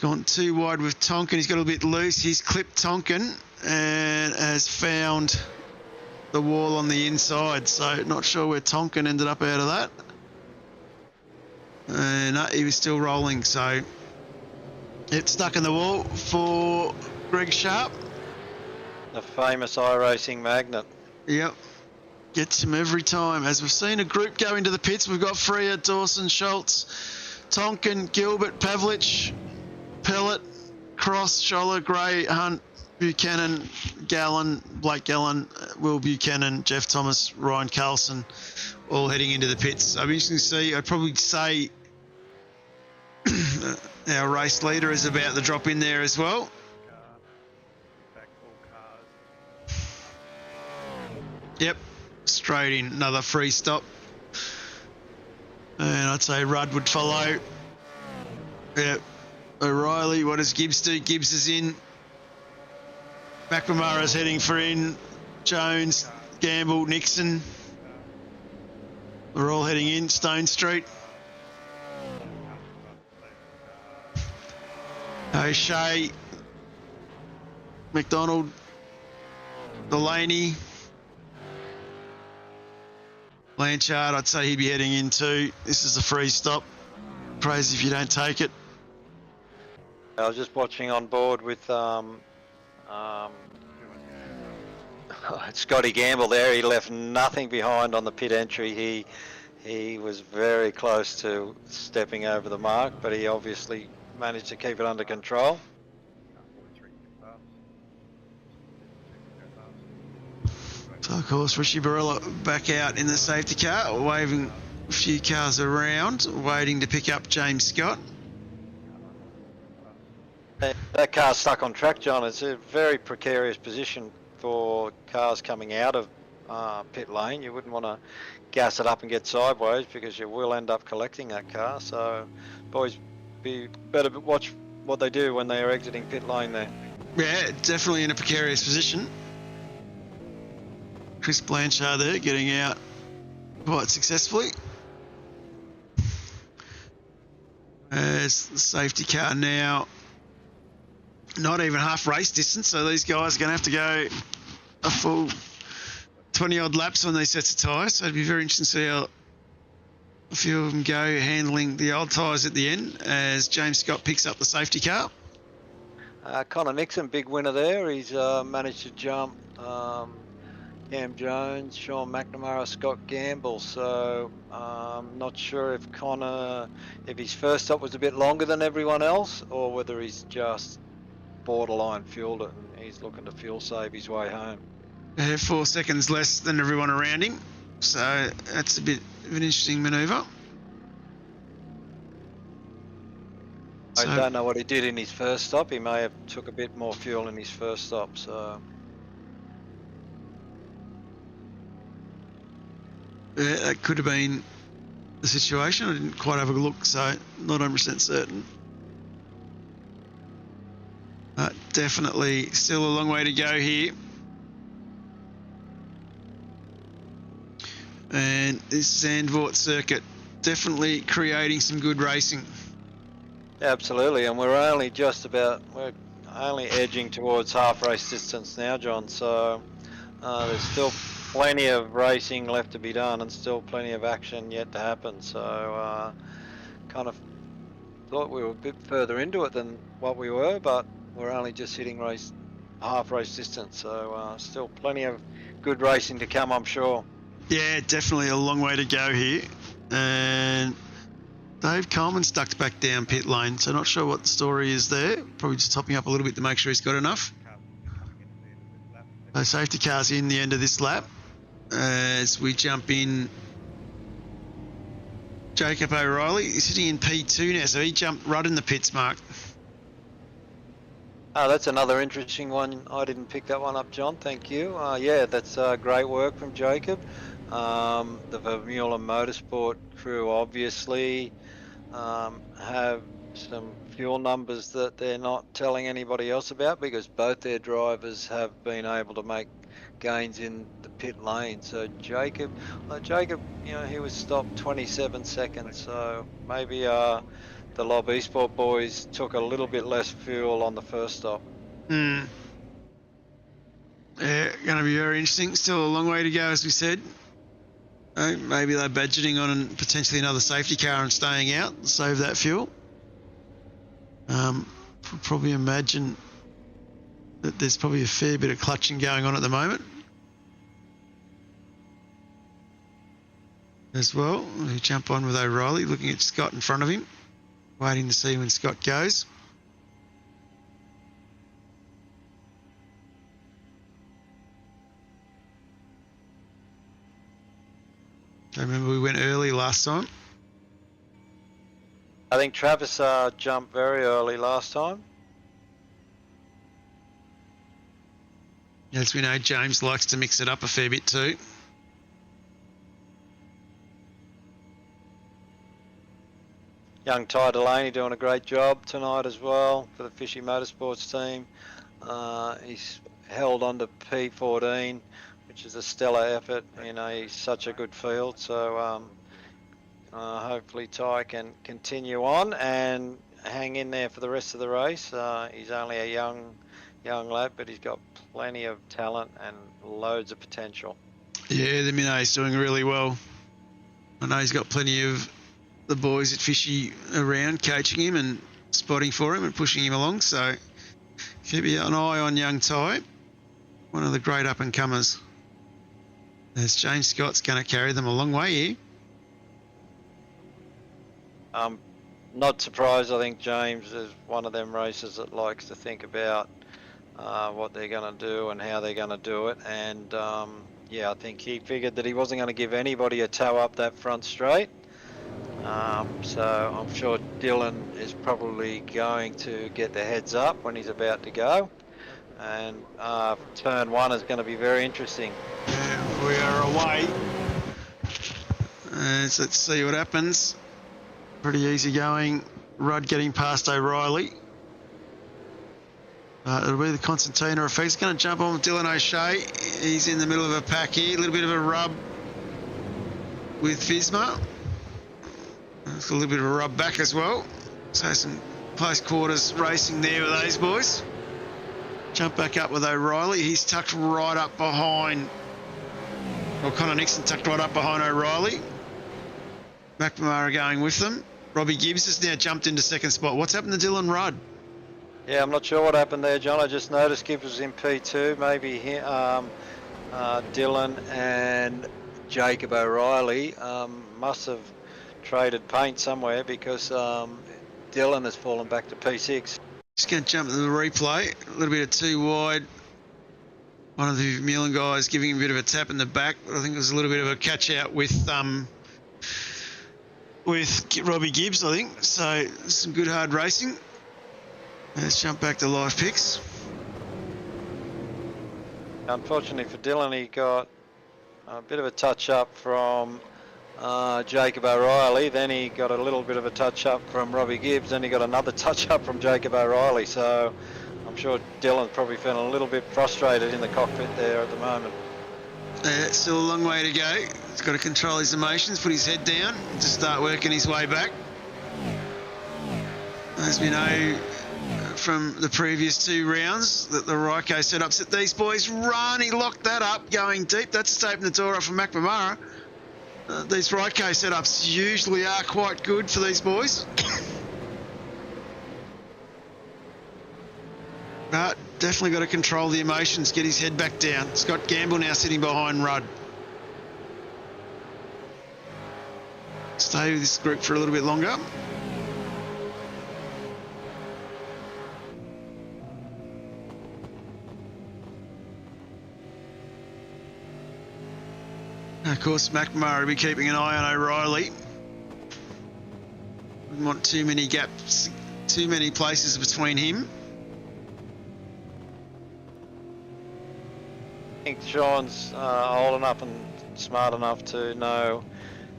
Gone too wide with Tonkin. He's got a bit loose. He's clipped Tonkin and has found the wall on the inside. So not sure where Tonkin ended up out of that. And he was still rolling. So It's stuck in the wall for Greg Sharp. The famous iRacing magnet. Yep. Gets him every time. As we've seen a group go into the pits, we've got Freya, Dawson, Schultz, Tonkin, Gilbert, Pavlich, Pellet, Cross, Scholler, Gray, Hunt, Buchanan, Gallen, Blake Gallen, Will Buchanan, Jeff Thomas, Ryan Carlson, all heading into the pits. I'm interested to see. I'd probably say our race leader is about to drop in there as well. Yep, straight in, another free stop. And I'd say Rudd would follow. Yep, O'Reilly, what does Gibbs do? Gibbs is in. McNamara's heading for in. Jones, Gamble, Nixon. We're all heading in. Stone Street. O'Shea, McDonald, Delaney, Blanchard, I'd say he'd be heading in too. This is a free stop. Crazy if you don't take it. I was just watching on board with Scotty Gamble there. He left nothing behind on the pit entry. He was very close to stepping over the mark, but he obviously managed to keep it under control. So of course Richie Barella back out in the safety car, waving a few cars around, waiting to pick up James Scott. That car's stuck on track, John. It's a very precarious position for cars coming out of pit lane. You wouldn't want to gas it up and get sideways because you will end up collecting that car. So boys, be better watch what they do when they are exiting pit lane there. Yeah, definitely in a precarious position. Chris Blanchard there getting out quite successfully. There's the safety car now. Not even half race distance, so these guys are going to have to go a full 20 odd laps on these sets of tyres. So it'd be very interesting to see how a few of them go handling the old tyres at the end as James Scott picks up the safety car. Connor Nixon, big winner there. He's managed to jump Cam Jones, Sean McNamara, Scott Gamble. So not sure if if his first stop was a bit longer than everyone else, or whether he's just borderline fueled it and he's looking to fuel save his way home. 4 seconds less than everyone around him, so that's a bit of an interesting manoeuvre. I don't know what he did in his first stop. He may have took a bit more fuel in his first stop. So yeah, that could have been the situation. I didn't quite have a look, so not 100% certain. But definitely still a long way to go here. And this Zandvoort circuit definitely creating some good racing. absolutely, and we're only edging towards half race distance now, John. So there's still plenty of racing left to be done and still plenty of action yet to happen. So kind of thought we were a bit further into it than what we were, but we're only just hitting half race distance. So still plenty of good racing to come, I'm sure. Yeah, definitely a long way to go here. And Dave Coleman's ducked back down pit lane, so not sure what the story is there. Probably just topping up a little bit to make sure he's got enough. So safety car's in the end of this lap. As we jump in, Jacob O'Reilly is sitting in P2 now, so he jumped right in the pits, Mark. Oh, that's another interesting one. I didn't pick that one up, John. Thank you. Yeah, that's great work from Jacob. The Vermeulen Motorsport crew obviously have some fuel numbers that they're not telling anybody else about because both their drivers have been able to make gains in the pit lane. So Jacob, you know, he was stopped 27 seconds. So maybe the Lob Esport boys took a little bit less fuel on the first stop. Yeah, going to be very interesting. Still a long way to go, as we said. Maybe they're budgeting on potentially another safety car and staying out, save that fuel. Could probably imagine that there's probably a fair bit of clutching going on at the moment. As well, we jump on with O'Reilly, looking at Scott in front of him, waiting to see when Scott goes. I remember we went early last time. I think Travis jumped very early last time. As we know, James likes to mix it up a fair bit too. Young Ty Delaney doing a great job tonight as well for the Fishy Motorsports team. He's held on to P14, which is a stellar effort. You know, he's such a good field. So hopefully Ty can continue on and hang in there for the rest of the race. He's only a young lad, but he's got plenty of talent and loads of potential. Yeah, the Minno's doing really well. I know he's got plenty of the boys at Fishy around coaching him and spotting for him and pushing him along, so keep an eye on young Ty, one of the great up-and-comers. As James Scott's going to carry them a long way here. Not surprised. I think James is one of them racers that likes to think about what they're going to do and how they're going to do it, and yeah, I think he figured that he wasn't going to give anybody a tow up that front straight. So I'm sure Dylan is probably going to get the heads up when he's about to go, and turn one is going to be very interesting. Yeah, we are away. So let's see what happens. Pretty easy going. Rudd getting past O'Reilly. It'll be the Constantino effect. He's going to jump on with Dylan O'Shea. He's in the middle of a pack here. A little bit of a rub with Visma. There's a little bit of a rub back as well. So some close quarters racing there with those boys. Jump back up with O'Reilly. He's tucked right up behind, well, Connor Nixon tucked right up behind O'Reilly. McNamara going with them. Robbie Gibbs has now jumped into second spot. What's happened to Dylan Rudd? Yeah, I'm not sure what happened there, John. I just noticed Gibbs was in P2. Maybe Dylan and Jacob O'Reilly must have traded paint somewhere, because Dylan has fallen back to P6. Just going to jump into the replay. A little bit of too wide. One of the Vermeulen guys giving him a bit of a tap in the back, but I think there was a little bit of a catch out with Robbie Gibbs, I think. So some good hard racing. Let's jump back to live picks. Unfortunately for Dylan, he got a bit of a touch up from Jacob O'Reilly, then he got a little bit of a touch up from Robbie Gibbs, then he got another touch up from Jacob O'Reilly. So I'm sure Dylan's probably feeling a little bit frustrated in the cockpit there at the moment. It's still a long way to go. He's got to control his emotions, put his head down, and just start working his way back. As we know from the previous two rounds that the Ryco setups that these boys run. He locked that up going deep. That's just opened the door up for McNamara. These Ryco setups usually are quite good for these boys. But definitely got to control the emotions, get his head back down. Scott Gamble now sitting behind Rudd. Stay with this group for a little bit longer. Of course, McNamara will be keeping an eye on O'Reilly. Wouldn't want too many gaps, too many places between him. I think Sean's old enough and smart enough to know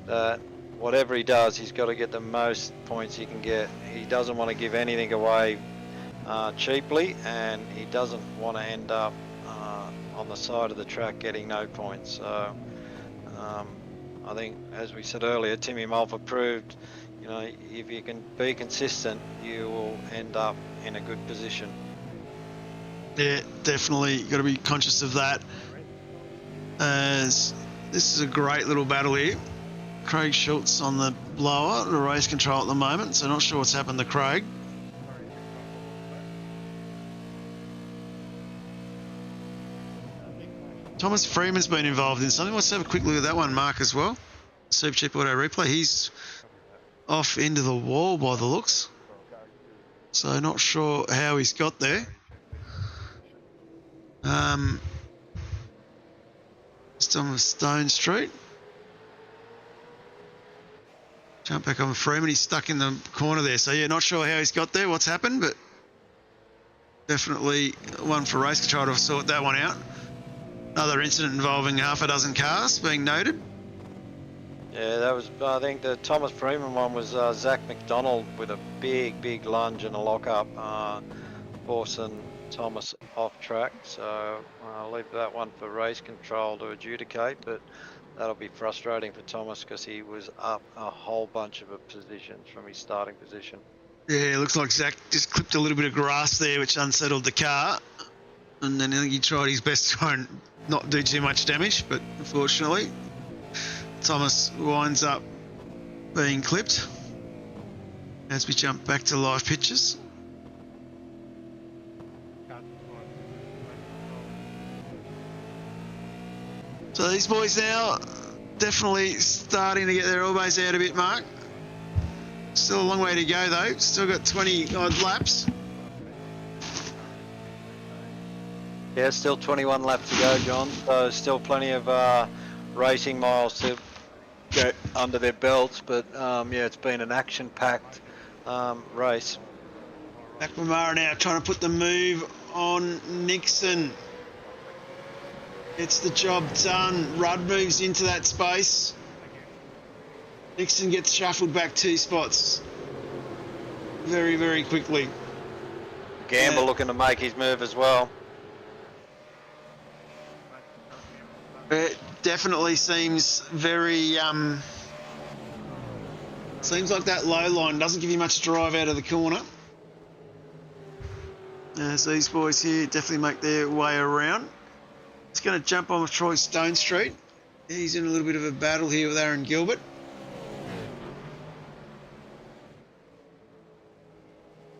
that whatever he does, he's got to get the most points he can get. He doesn't want to give anything away cheaply, and he doesn't want to end up on the side of the track getting no points. So I think, as we said earlier, Timmy Mulfer proved, you know, if you can be consistent, you will end up in a good position. Yeah, definitely got to be conscious of that. As this is a great little battle here. Craig Schultz on the blower, the race control at the moment, so not sure what's happened to Craig. Thomas Freeman's been involved in something. Let's have a quick look at that one, Mark, as well. Supercheap Auto Replay. He's off into the wall by the looks. So not sure how he's got there. Just on Stone Street. Jump back on Freeman. He's stuck in the corner there. So, yeah, not sure how he's got there, what's happened, but definitely one for race control to sort that one out. Another incident involving half a dozen cars being noted. Yeah, that was, I think the Thomas Freeman one was Zach McDonald with a big lunge and a lock-up, forcing Thomas off track. So I'll leave that one for race control to adjudicate, but that'll be frustrating for Thomas because he was up a whole bunch of positions from his starting position. Yeah, it looks like Zach just clipped a little bit of grass there, which unsettled the car. And then I think he tried his best to try and not do too much damage, but unfortunately, Thomas winds up being clipped as we jump back to live pictures. So these boys now definitely starting to get their elbows out a bit, Mark. Still a long way to go though. Still got 20 odd laps. Yeah, still 21 laps to go, John. So still plenty of racing miles to get under their belts. But yeah, it's been an action-packed race. McNamara now trying to put the move on Nixon. Gets the job done. Rudd moves into that space. Nixon gets shuffled back 2 spots very quickly. Gamble looking to make his move as well. It definitely seems very seems like that low line doesn't give you much drive out of the corner. As these boys here definitely make their way around. He's going to jump on with Troy Stone Street. He's in a little bit of a battle here with Aaron Gilbert.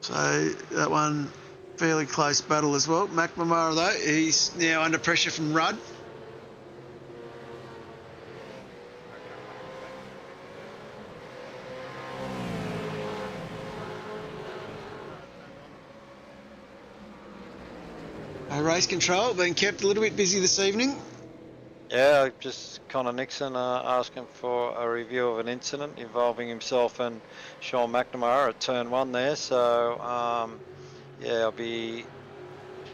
So that one, fairly close battle as well. McNamara though, he's now under pressure from Rudd. Race control being kept a little bit busy this evening. Yeah, just Connor Nixon asking for a review of an incident involving himself and Sean McNamara at turn 1 there. So yeah,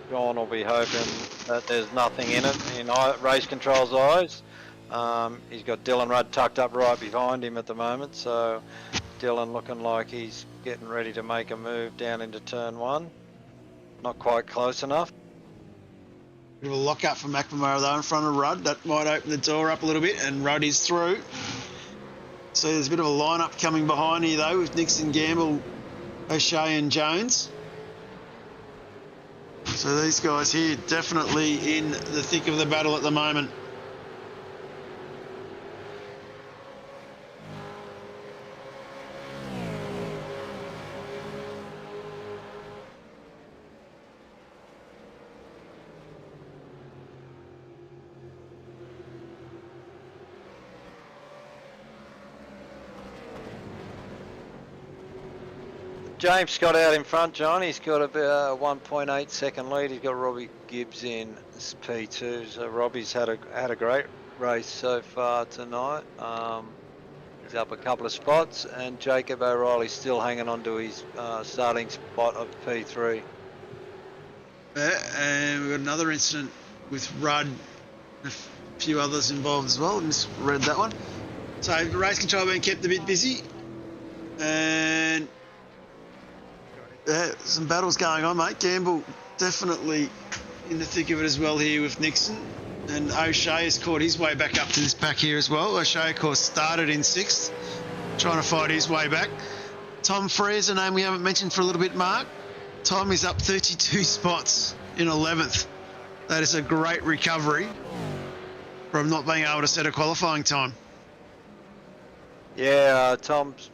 Sean will be hoping that there's nothing in it in race control's eyes. He's got Dylan Rudd tucked up right behind him at the moment, so Dylan looking like he's getting ready to make a move down into turn 1. Not quite close enough. Bit of a lock up for McNamara though in front of Rudd. That might open the door up a little bit, and Rudd is through. So there's a bit of a line-up coming behind here though with Nixon, Gamble, O'Shea and Jones. So these guys here definitely in the thick of the battle at the moment. James Scott out in front, John. He's got about a 1.8 second lead. He's got Robbie Gibbs in P2. So Robbie's had a great race so far tonight. He's up a couple of spots, and Jacob O'Reilly's still hanging on to his starting spot of P3. And we've got another incident with Rudd and a few others involved as well. I misread that one. So race control being kept a bit busy, and some battles going on, mate. Gamble definitely in the thick of it as well here with Nixon. And O'Shea has caught his way back up to this pack here as well. O'Shea, of course, started in 6th, trying to fight his way back. Tom Frere's a name we haven't mentioned for a little bit, Mark. Tom is up 32 spots in 11th. That is a great recovery from not being able to set a qualifying time. Yeah, Tom's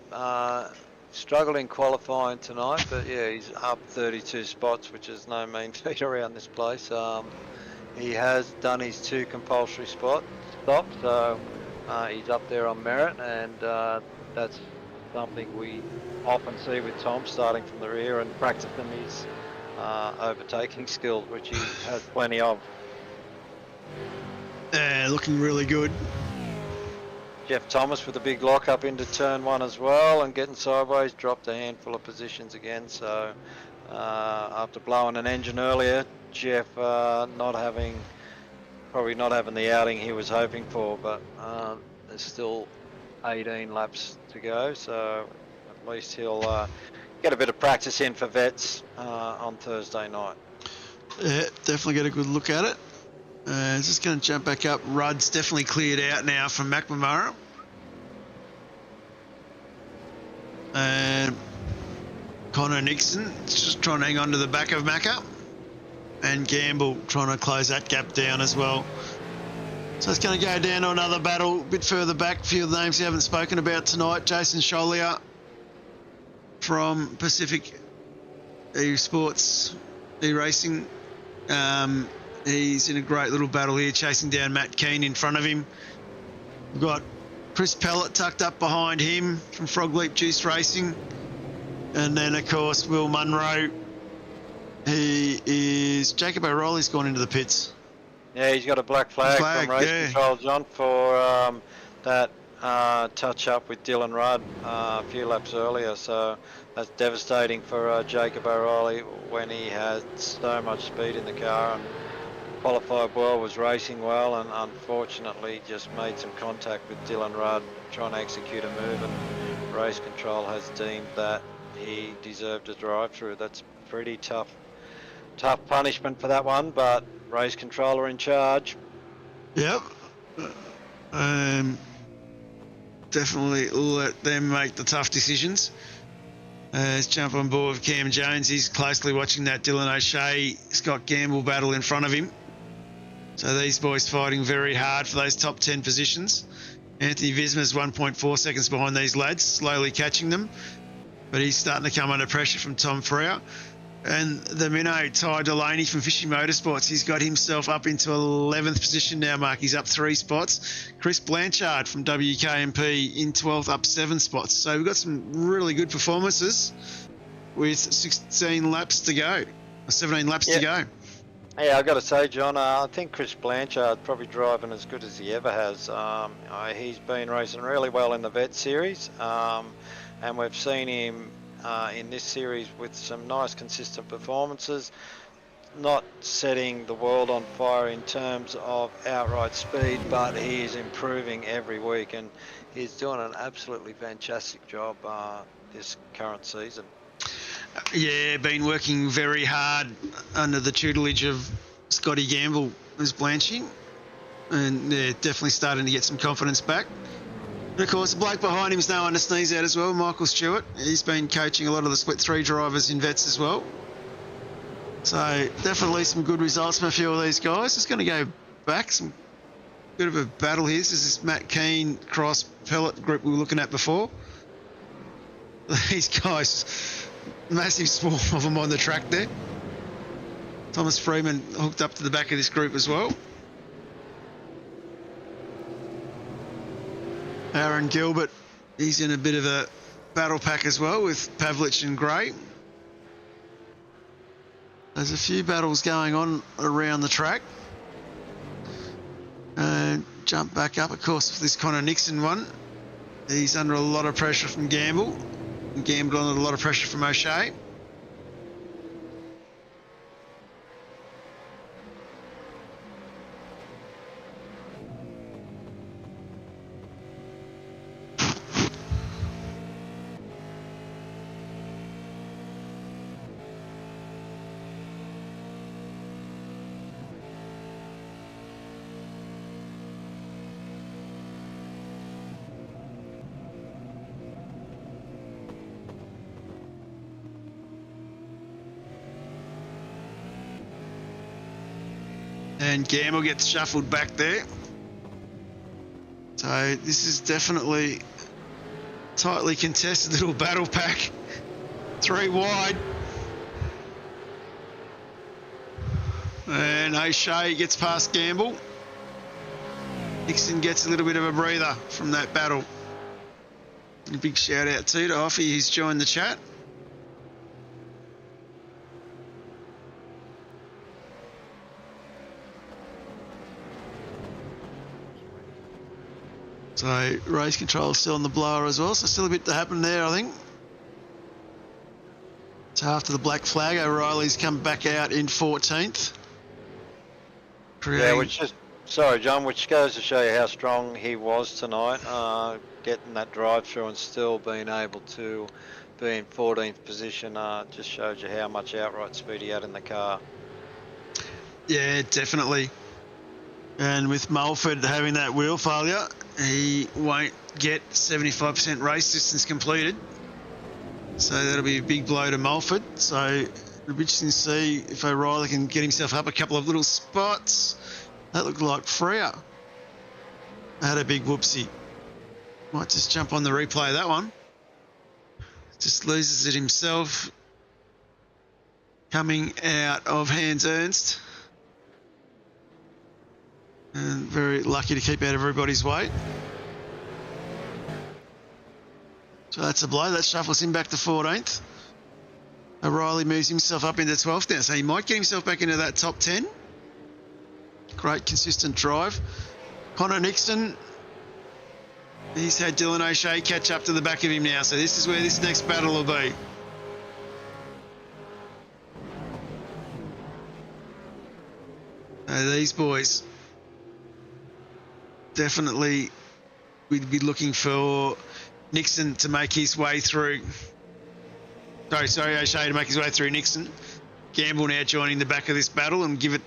struggled in qualifying tonight, but yeah, he's up 32 spots, which is no mean feat around this place. he has done his 2 compulsory stops, so he's up there on merit, and that's something we often see with Tom, starting from the rear and practicing his overtaking skills, which he has plenty of. Looking really good. Jeff Thomas with a big lock up into turn 1 as well, and getting sideways, dropped a handful of positions again. So after blowing an engine earlier, Jeff probably not having the outing he was hoping for, but there's still 18 laps to go, so at least he'll get a bit of practice in for vets on Thursday night. Yeah, definitely get a good look at it. Just going to jump back up. Rudd's definitely cleared out now from McNamara. And Connor Nixon just trying to hang on to the back of Macca. And Gamble trying to close that gap down as well. So it's going to go down to another battle a bit further back. A few of the names we haven't spoken about tonight. Jason Schollier from Pacific E-Sports, E-Racing. He's in a great little battle here, chasing down Matt Keane in front of him. We've got Chris Pellett tucked up behind him from Frog Leap Juice Racing. And then, of course, Will Munro. Jacob O'Reilly's gone into the pits. Yeah, he's got a black flag from Race Control, John, for that touch up with Dylan Rudd a few laps earlier. So that's devastating for Jacob O'Reilly when he had so much speed in the car and qualified well, was racing well, and unfortunately just made some contact with Dylan Rudd trying to execute a move, and Race Control has deemed that he deserved a drive-through. That's pretty tough punishment for that one, but Race Control are in charge. Yep. Definitely let them make the tough decisions. Let's jump on board with Cam Jones. He's closely watching that Dylan O'Shea, Scott Gamble battle in front of him. So these boys fighting very hard for those top 10 positions. Anthony Visma's 1.4 seconds behind these lads, slowly catching them. But he's starting to come under pressure from Tom Frere. And the minnow, Ty Delaney from Fishy Motorsports, he's got himself up into 11th position now, Mark. He's up 3 spots. Chris Blanchard from WK&P in 12th, up 7 spots. So we've got some really good performances with 16 laps to go, or 17 laps to go. Yeah, I've got to say, John, I think Chris Blanchard probably driving as good as he ever has. He's been racing really well in the Vet Series, and we've seen him in this series with some nice consistent performances, not setting the world on fire in terms of outright speed, but he is improving every week, and he's doing an absolutely fantastic job this current season. Yeah, been working very hard under the tutelage of Scotty Gamble as Blanchy, and they're definitely starting to get some confidence back. And of course, the bloke behind him is no one to sneeze at as well, Michael Stewart. He's been coaching a lot of the Split 3 drivers in vets as well. So definitely some good results from a few of these guys. Just going to go back, some bit of a battle here. This is Matt Keane, Cross, Pellet group we were looking at before. These guys, massive swarm of them on the track there. Thomas Freeman hooked up to the back of this group as well. Aaron Gilbert, he's in a bit of a battle pack as well with Pavlich and Gray. There's a few battles going on around the track. And jump back up, of course, for this Connor Nixon one. He's under a lot of pressure from Gamble. And Gamble under a lot of pressure from O'Shea. And Gamble gets shuffled back there. So this is definitely tightly contested little battle pack. 3 wide. And O'Shea gets past Gamble. Nixon gets a little bit of a breather from that battle. A big shout out to Offie, who's joined the chat. So race control still on the blower as well, so still a bit to happen there, I think. So after the black flag, O'Reilly's come back out in 14th. Yeah, sorry, John, which goes to show you how strong he was tonight, getting that drive through and still being able to be in 14th position. Just shows you how much outright speed he had in the car. Yeah, definitely. And with Mulford having that wheel failure, he won't get 75% race distance completed. So that'll be a big blow to Mulford. So it'll be interesting to see if O'Reilly can get himself up a couple of little spots. That looked like Freya had a big whoopsie. Might just jump on the replay of that one. Just loses it himself. Coming out of Hans Ernst. And very lucky to keep out of everybody's way. So that's a blow. That shuffles him back to 14th. O'Reilly moves himself up into 12th now, so he might get himself back into that top 10. Great consistent drive. Connor Nixon, he's had Dylan O'Shea catch up to the back of him now, so this is where this next battle will be. These boys, definitely we'd be looking for Nixon to make his way through. Sorry, O'Shea to make his way through Nixon. Gamble now joining the back of this battle and give it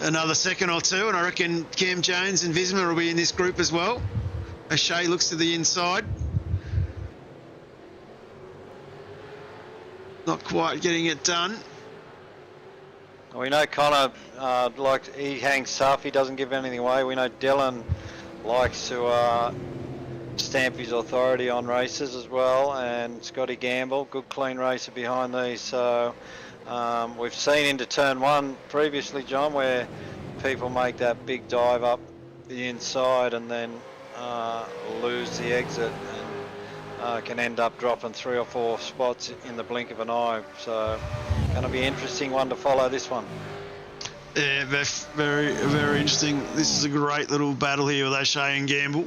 another second or two, and I reckon Cam Jones and Visma will be in this group as well. O'Shea looks to the inside. Not quite getting it done. We know Connor, he hangs tough, he doesn't give anything away. We know Dylan likes to stamp his authority on races as well, and Scotty Gamble, good clean racer behind these. So we've seen into turn one previously, John, where people make that big dive up the inside and then lose the exit and can end up dropping 3 or 4 spots in the blink of an eye. So going to be an interesting one to follow, this one. Yeah, very, very interesting. This is a great little battle here with O'Shea and Gamble.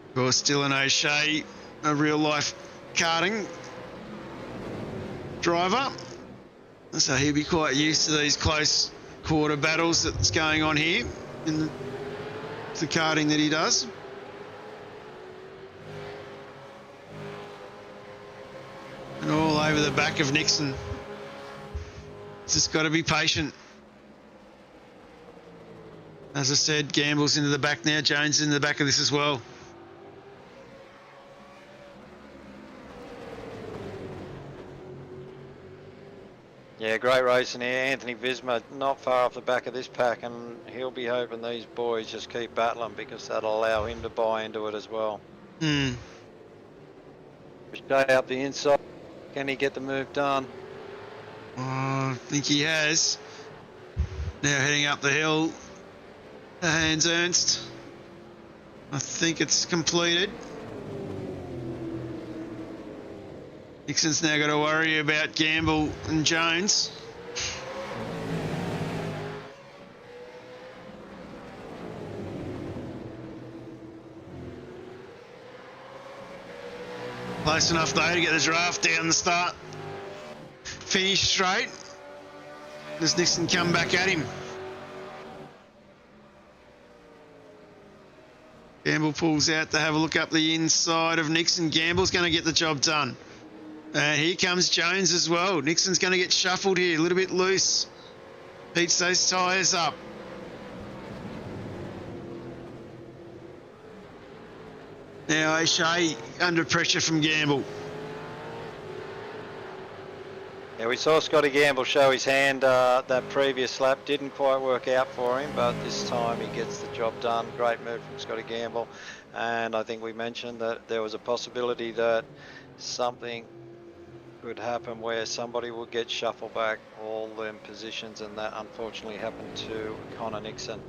Of course, Dylan O'Shea, a real-life karting driver, so he'll be quite used to these close quarter battles that's going on here in the karting that he does. And all over the back of Nixon. Just got to be patient. As I said, Gamble's into the back now. Jones is in the back of this as well. Yeah, great racing here. Anthony Visma not far off the back of this pack, and he'll be hoping these boys just keep battling because that'll allow him to buy into it as well. Stay up the inside. Can he get the move done? Oh, I think he has. Now heading up the hill. Hans Ernst. I think it's completed. Nixon's now got to worry about Gamble and Jones. Close enough though to get the draft down the start. Finish straight. Does Nixon come back at him? Gamble pulls out to have a look up the inside of Nixon. Gamble's going to get the job done. And here comes Jones as well. Nixon's going to get shuffled here, a little bit loose. Heats those tyres up. Now O'Shea under pressure from Gamble. Yeah, we saw Scotty Gamble show his hand that previous lap. Didn't quite work out for him, but this time he gets the job done. Great move from Scotty Gamble. And I think we mentioned that there was a possibility that something could happen where somebody will get shuffled back all them positions, and that unfortunately happened to Connor Nixon.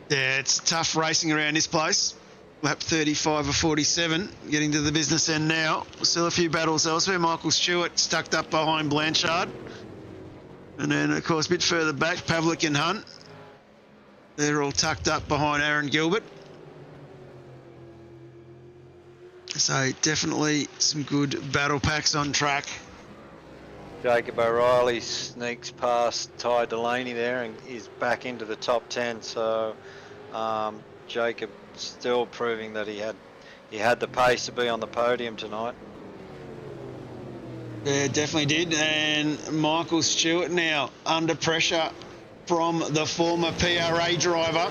Yeah, it's tough racing around this place. Lap 35 of 47, getting to the business end now. Still a few battles elsewhere. Michael Stewart stuck up behind Blanchard. And then, of course, a bit further back, Pavlik and Hunt. They're all tucked up behind Aaron Gilbert. So definitely some good battle packs on track. Jacob O'Reilly sneaks past Ty Delaney there and is back into the top 10. So Jacob still proving that he had the pace to be on the podium tonight. Yeah, definitely did. And Michael Stewart now under pressure from the former PRA driver,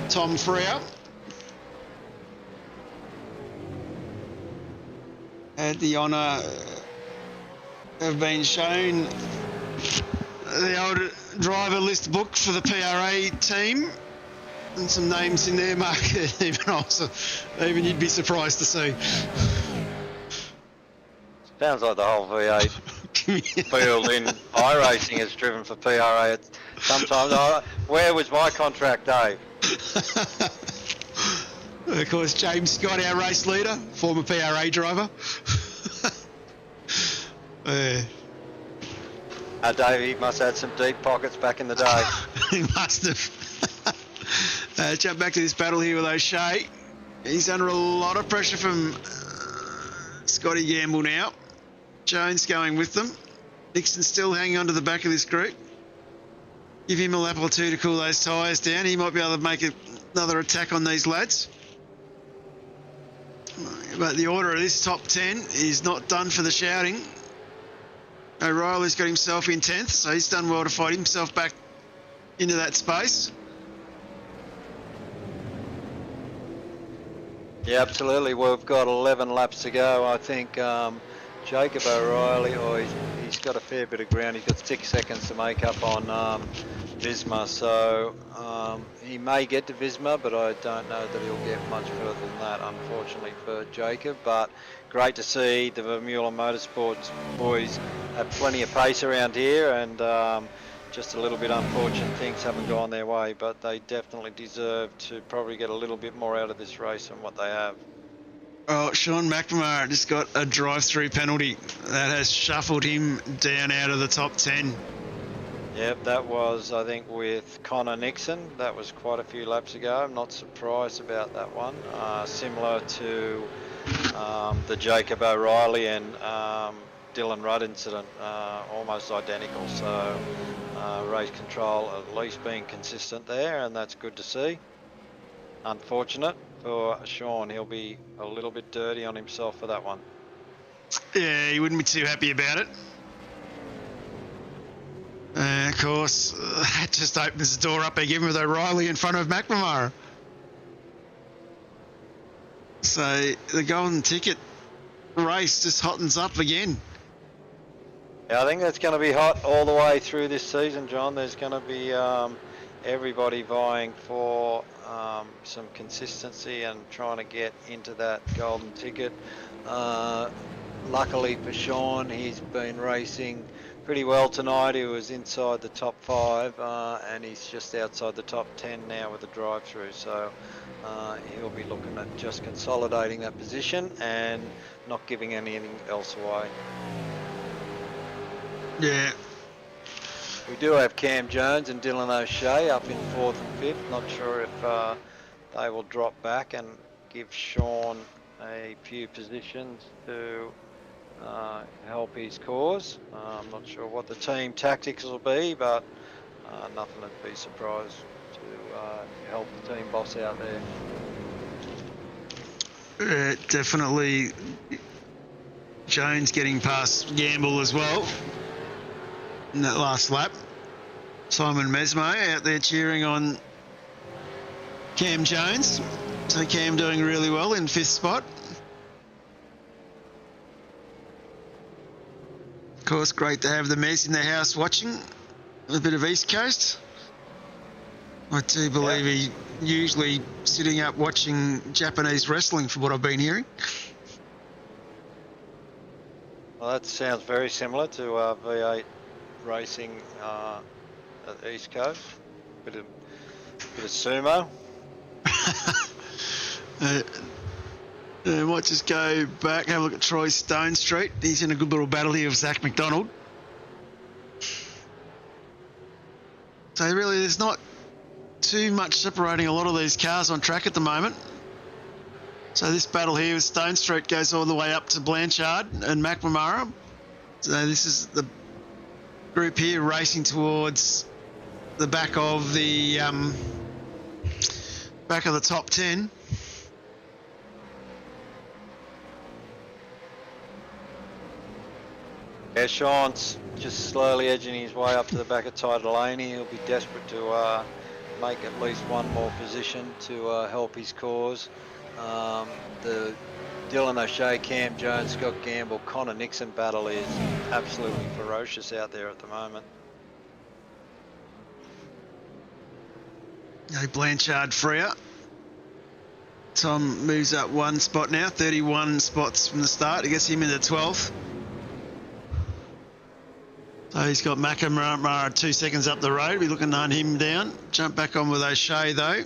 Tom Freer. Had the honour of being shown the old driver list book for the PRA team. And some names in there, Mark, even you'd be surprised to see. Sounds like the whole V8 field in iRacing is driven for PRA. Sometimes, where was my contract, Dave? Of course, James Scott, our race leader, former PRA driver. Dave, he must have had some deep pockets back in the day. He must have. Jump back to this battle here with O'Shea. He's under a lot of pressure from Scotty Gamble now. Jones going with them. Nixon still hanging on to the back of this group. Give him a lap or two to cool those tyres down. He might be able to make another attack on these lads. But the order of this top 10 is not done for the shouting. O'Reilly's got himself in 10th, so he's done well to fight himself back into that space. Yeah, absolutely. We've got 11 laps to go. I think Jacob O'Reilly, he's got a fair bit of ground. He's got 6 seconds to make up on Visma, so he may get to Visma, but I don't know that he'll get much further than that, unfortunately for Jacob. But great to see the Vermeulen Motorsports boys have plenty of pace around here, and just a little bit unfortunate things haven't gone their way, but they definitely deserve to probably get a little bit more out of this race than what they have. Oh, Sean McNamara just got a drive-through penalty. That has shuffled him down out of the top 10. Yep, that was, I think, with Connor Nixon. That was quite a few laps ago. I'm not surprised about that one. Similar to the Jacob O'Reilly and Dylan Rudd incident, almost identical. So race control at least being consistent there, and that's good to see. Unfortunate for Sean, he'll be a little bit dirty on himself for that one. Yeah, he wouldn't be too happy about it. Of course, that just opens the door up again with O'Reilly in front of McNamara. So the golden ticket race just hottens up again. Yeah, I think that's going to be hot all the way through this season, John. There's going to be everybody vying for some consistency and trying to get into that golden ticket. Luckily for Sean, he's been racing pretty well tonight. He was inside the top 5 and he's just outside the top 10 now with the drive-through. So he'll be looking at just consolidating that position and not giving anything else away. Yeah. We do have Cam Jones and Dylan O'Shea up in 4th and 5th. Not sure if they will drop back and give Sean a few positions to help his cause. I'm not sure what the team tactics will be, but nothing to be surprised to help the team boss out there. Definitely Jones getting past Gamble as well in that last lap. Simon Mesmo out there cheering on Cam Jones. So Cam doing really well in 5th spot. Of course, great to have the Mez in the house watching a bit of East Coast. I do believe he usually sitting up watching Japanese wrestling from what I've been hearing. Well, that sounds very similar to V8 racing at the East Coast. Bit of sumo. Might just go back, have a look at Troy Stone Street. He's in a good little battle here with Zach McDonald. So really, there's not too much separating a lot of these cars on track at the moment. So this battle here with Stone Street goes all the way up to Blanchard and McNamara. So this is the group here racing towards the back of the top 10. Yeah, Sean's just slowly edging his way up to the back of Ty Delaney. He'll be desperate to make at least one more position to help his cause. The Dylan O'Shea, Cam Jones, Scott Gamble, Connor Nixon battle is absolutely ferocious out there at the moment. Blanchard freer. Tom moves up one spot now, 31 spots from the start. It gets him into 12th. So he's got McNamara 2 seconds up the road. We're looking to hunt him down. Jump back on with O'Shea though.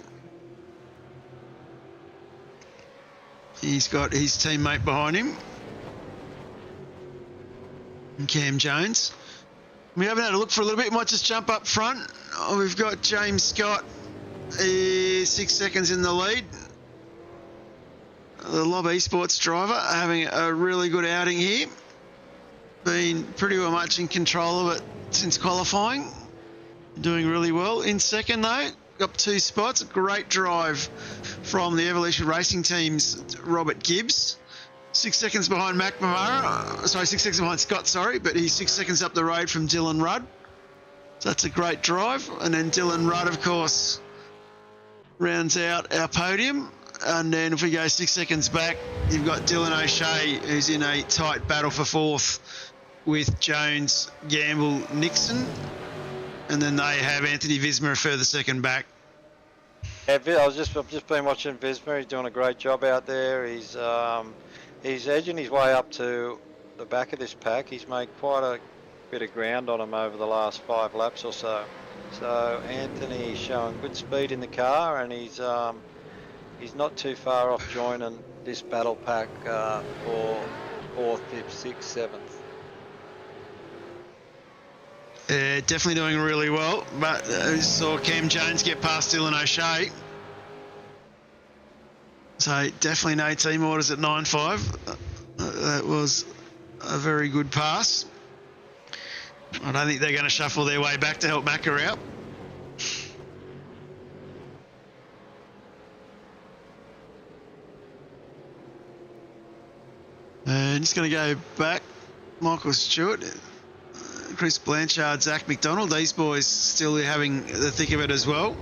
He's got his teammate behind him. And Cam Jones. We haven't had a look for a little bit. Might just jump up front. We've got James Scott 6 seconds in the lead. The Lob Esports driver having a really good outing here. Been pretty well much in control of it since qualifying. Doing really well. In second though, up 2 spots. Great drive from the Evolution Racing Team's Robert Gibbs. 6 seconds behind McNamara. 6 seconds behind Scott, but he's 6 seconds up the road from Dylan Rudd. So that's a great drive. And then Dylan Rudd, of course, rounds out our podium. And then if we go 6 seconds back, you've got Dylan O'Shea, who's in a tight battle for 4th with Jones, Gamble, Nixon. And then they have Anthony Visma a further second back. Yeah, I've just been watching Visma. He's doing a great job out there. He's edging his way up to the back of this pack. He's made quite a bit of ground on him over the last 5 laps or so. So Anthony's showing good speed in the car, and he's not too far off joining this battle pack for 4th, 5th, 6th, 7th. Definitely doing really well, but saw Cam Jones get past Dylan O'Shea. So definitely no team orders at 9.5. That was a very good pass. I don't think they're going to shuffle their way back to help Macca out. And just going to go back. Michael Stewart, Chris Blanchard, Zach McDonald. These boys still having the thick of it as well.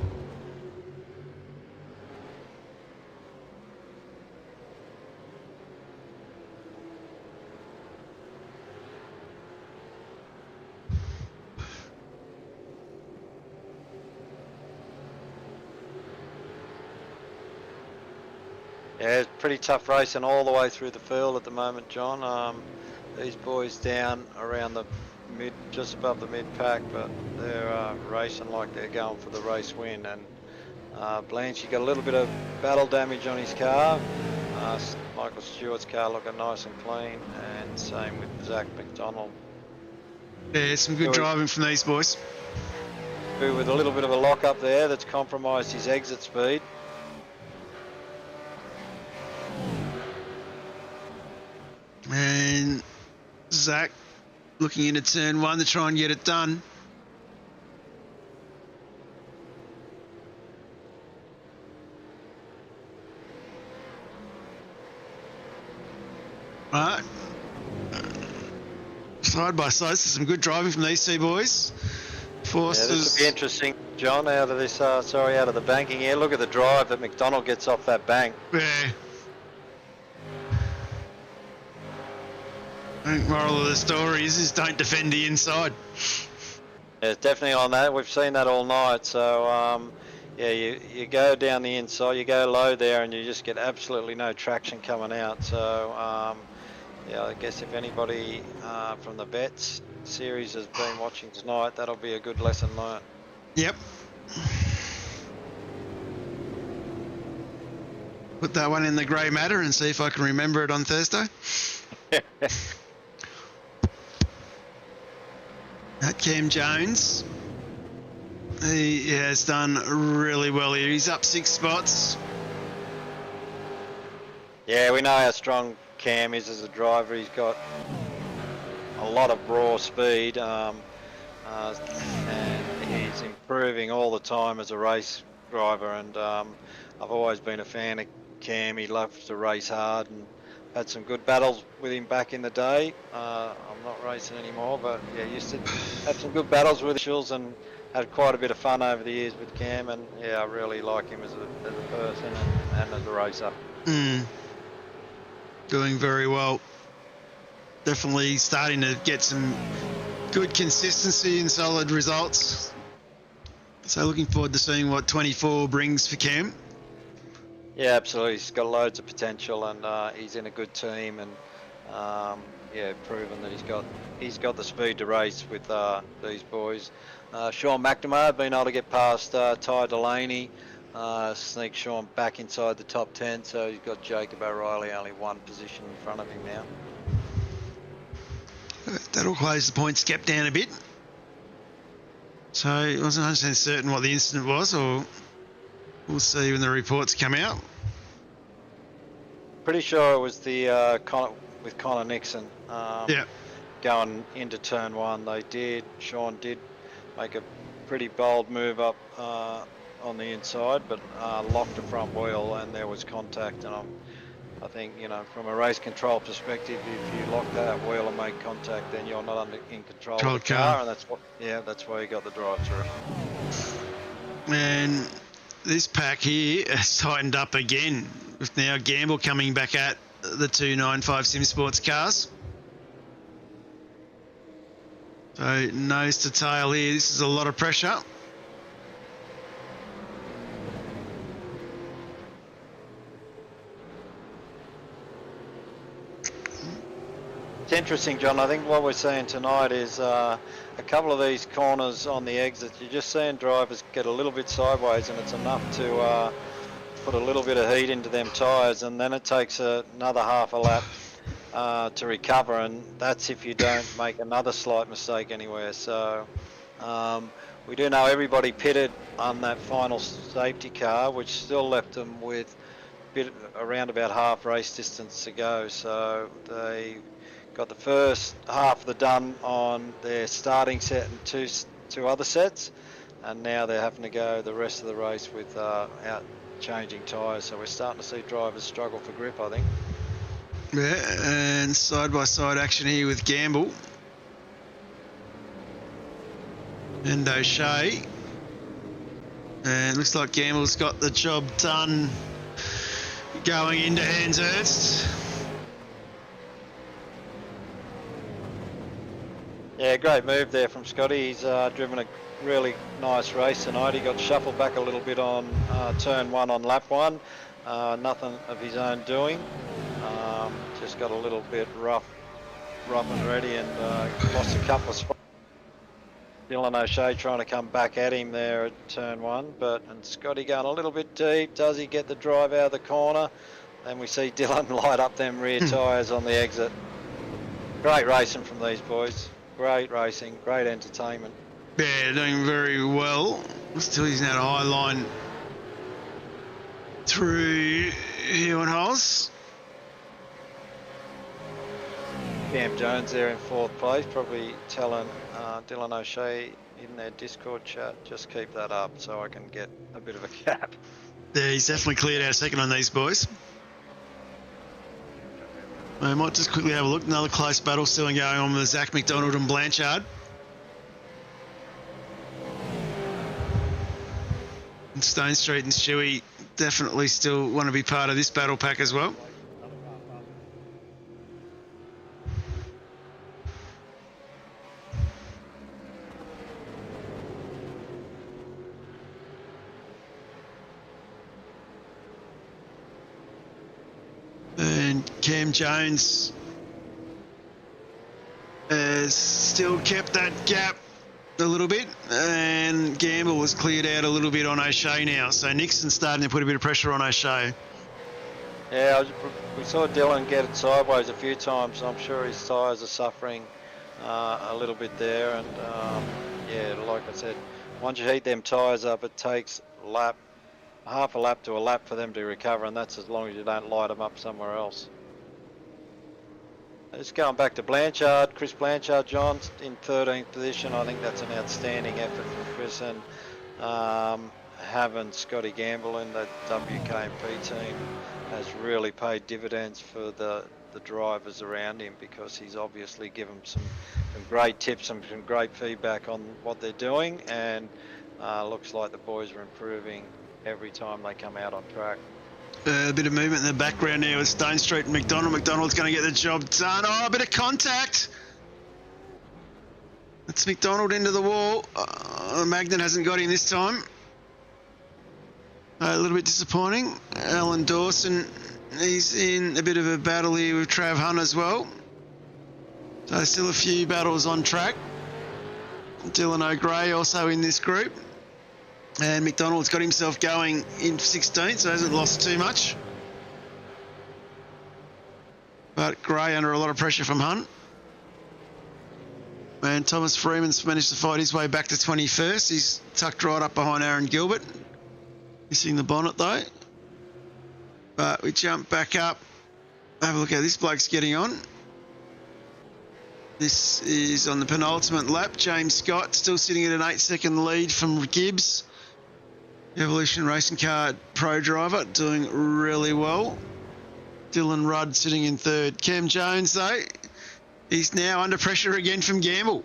Yeah, it's pretty tough racing all the way through the field at the moment, John. These boys down around the mid, just above the mid pack, but they're racing like they're going for the race win. And Blanchy got a little bit of battle damage on his car. Michael Stewart's car looking nice and clean, and same with Zach McDonald. Yeah, some good driving from these boys. With a little bit of a lock up there that's compromised his exit speed. And Zach looking into turn 1 to try and get it done. Right. Side by side, so some good driving from these 2 boys. Forces. Yeah, this will be interesting, John, out of this, out of the banking here. Look at the drive that McDonald gets off that bank. Yeah. I think moral of the story is don't defend the inside. Yeah, it's definitely on that. We've seen that all night. So, yeah, you go down the inside, you go low there, and you just get absolutely no traction coming out. So, yeah, I guess if anybody from the Vets series has been watching tonight, that'll be a good lesson learned. Yep. Put that one in the grey matter and see if I can remember it on Thursday. That Cam Jones, he has done really well here. He's up 6 spots. Yeah, we know how strong Cam is as a driver. He's got a lot of raw speed, and he's improving all the time as a race driver. And I've always been a fan of Cam. He loves to race hard and had some good battles with him back in the day. I'm not racing anymore, but yeah, used to have some good battles with Shills and had quite a bit of fun over the years with Cam. And yeah, I really like him as a person and as a racer. Doing very well. Definitely starting to get some good consistency and solid results. So looking forward to seeing what 24 brings for Cam. Yeah, absolutely. He's got loads of potential, and he's in a good team, and yeah, proven that he's got the speed to race with these boys. Sean McNamara been able to get past Ty Delaney, sneak Sean back inside the top 10, so he's got Jacob O'Reilly only one position in front of him now. That'll close the points gap down a bit. So I wasn't 100% certain what the incident was, or we'll see when the reports come out. Pretty sure it was the Connor Nixon. Yeah. Going into turn 1, Sean did make a pretty bold move up on the inside, but locked the front wheel, and there was contact. And I think, you know, from a race control perspective, if you lock that wheel and make contact, then you're not in control of the car, and that's why you got the drive through. And this pack here has tightened up again, with now Gamble coming back at the 295 Sim Sports cars. So nose to tail here, this is a lot of pressure. It's interesting, John. I think what we're seeing tonight is a couple of these corners on the exit. You're just seeing drivers get a little bit sideways, and it's enough to put a little bit of heat into them tyres, and then it takes another half a lap to recover, and that's if you don't make another slight mistake anywhere. So we do know everybody pitted on that final safety car, which still left them with around about half race distance to go. So they got the first half of the done on their starting set and two other sets, and now they're having to go the rest of the race with out changing tyres. So we're starting to see drivers struggle for grip, I think. Yeah, and side-by-side action here with Gamble and O'Shea. And looks like Gamble's got the job done going into Hanshurst. Yeah, great move there from Scotty. He's driven a really nice race tonight. He got shuffled back a little bit on turn 1 on lap 1. Nothing of his own doing. Just got a little bit rough and ready, and lost a couple of spots. Dylan O'Shea trying to come back at him there at turn 1, and Scotty going a little bit deep. Does he get the drive out of the corner? Then we see Dylan light up them rear tyres on the exit. Great racing from these boys. Great racing, great entertainment. Yeah, doing very well. Still using that high line through Hohenholz. Cam Jones there in 4th place, probably telling Dylan O'Shea in their Discord chat, just keep that up so I can get a bit of a gap. Yeah, he's definitely cleared out second on these boys. I might just quickly have a look. Another close battle still going on with Zach McDonald and Blanchard. And Stone Street and Stewie definitely still want to be part of this battle pack as well. And Cam Jones Has still kept that gap a little bit, and Gamble was cleared out a little bit on O'Shea now. So Nixon's starting to put a bit of pressure on O'Shea. Yeah, we saw Dylan get it sideways a few times. I'm sure his tyres are suffering a little bit there. And yeah, like I said, once you heat them tyres up, it takes half a lap to a lap for them to recover, and that's as long as you don't light them up somewhere else. Just going back to Blanchard, Chris Blanchard, John, in 13th position. I think that's an outstanding effort from Chris, and having Scotty Gamble in the WK&P team has really paid dividends for the drivers around him, because he's obviously given some great tips and some great feedback on what they're doing, and looks like the boys are improving every time they come out on track. A bit of movement in the background there with Stone Street and McDonald. McDonald's going to get the job done. Oh, a bit of contact. It's McDonald into the wall. Magnan hasn't got him this time. A little bit disappointing. Alan Dawson, he's in a bit of a battle here with Trav Hunt as well. So still a few battles on track. Dylan O'Gray also in this group. And McDonald's got himself going in 16th, so hasn't lost too much. But Gray under a lot of pressure from Hunt. And Thomas Freeman's managed to fight his way back to 21st. He's tucked right up behind Aaron Gilbert. Missing the bonnet though. But we jump back up. Have a look how this bloke's getting on. This is on the penultimate lap. James Scott still sitting at an 8-second lead from Gibbs. Evolution Racing Car Pro driver doing really well. Dylan Rudd sitting in third. Cam Jones though, he's now under pressure again from Gamble.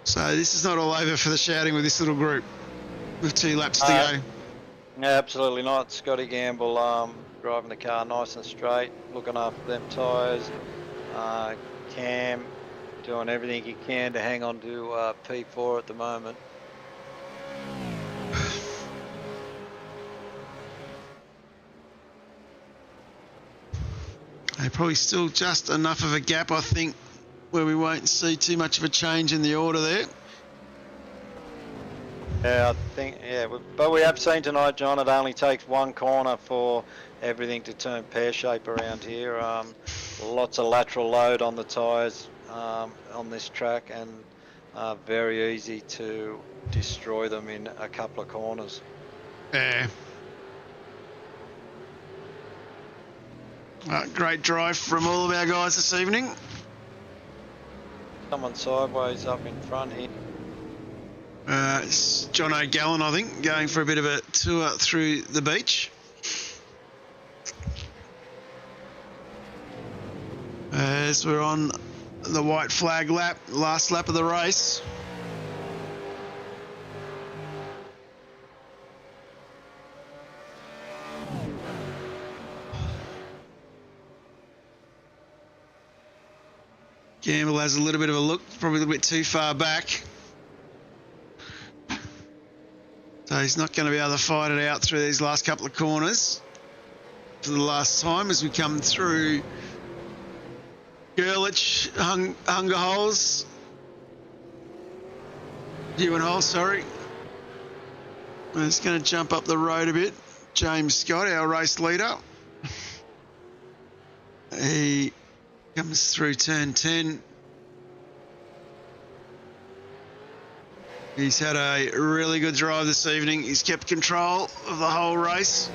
So this is not all over for the shouting with this little group with 2 laps to go. No, absolutely not. Scotty Gamble driving the car nice and straight, looking after them tyres. Cam doing everything he can to hang on to P4 at the moment. Probably still just enough of a gap, I think, where we won't see too much of a change in the order there. Yeah, I think, yeah, but we have seen tonight, John, it only takes one corner for everything to turn pear-shape around here. Lots of lateral load on the tyres on this track, and very easy to destroy them in a couple of corners. Yeah. Great drive from all of our guys this evening. Someone sideways up in front here. It's John O'Gallen, I think, going for a bit of a tour through the beach. As we're on the white flag lap, last lap of the race. Gamble has a little bit of a look, probably a little bit too far back. So he's not going to be able to fight it out through these last couple of corners for the last time as we come through Gurlich, Hunger Holes, Ewan Hole, sorry. We're just going to jump up the road a bit. James Scott, our race leader. He comes through turn 10. He's had a really good drive this evening. He's kept control of the whole race.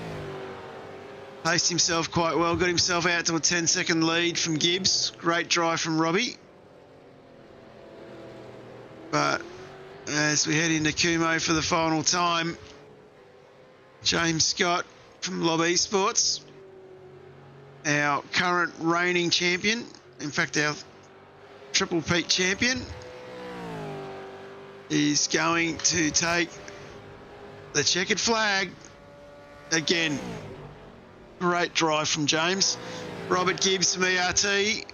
Paced himself quite well. Got himself out to a 10-second lead from Gibbs. Great drive from Robbie. But as we head into Kumo for the final time, James Scott from Lob Esports, our current reigning champion, in fact our Triple Peak champion, is going to take the checkered flag again. Great drive from James. Robert Gibbs from ERT,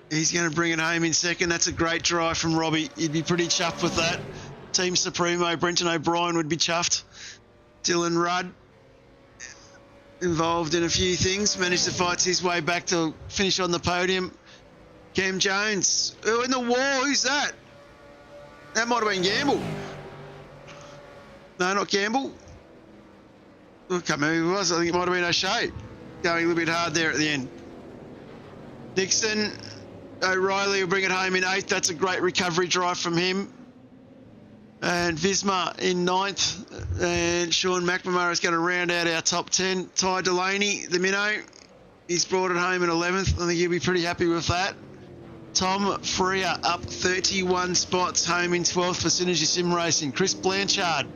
he's going to bring it home in second. That's a great drive from Robbie. You'd be pretty chuffed with that. Team Supremo Brenton O'Brien would be chuffed. Dylan Rudd involved in a few things, managed to fight his way back to finish on the podium. Cam Jones. Oh, in the wall, who's that? That might have been Gamble. No, not Gamble. I can't remember who it was. I think it might have been O'Shea. Going a little bit hard there at the end. Dixon, O'Reilly will bring it home in 8th. That's a great recovery drive from him. And Visma in 9th. And Sean McNamara is going to round out our top 10. Ty Delaney, the minnow, he's brought it home in 11th. I think he'll be pretty happy with that. Tom Freer up 31 spots, home in 12th for Synergy Sim Racing. Chris Blanchard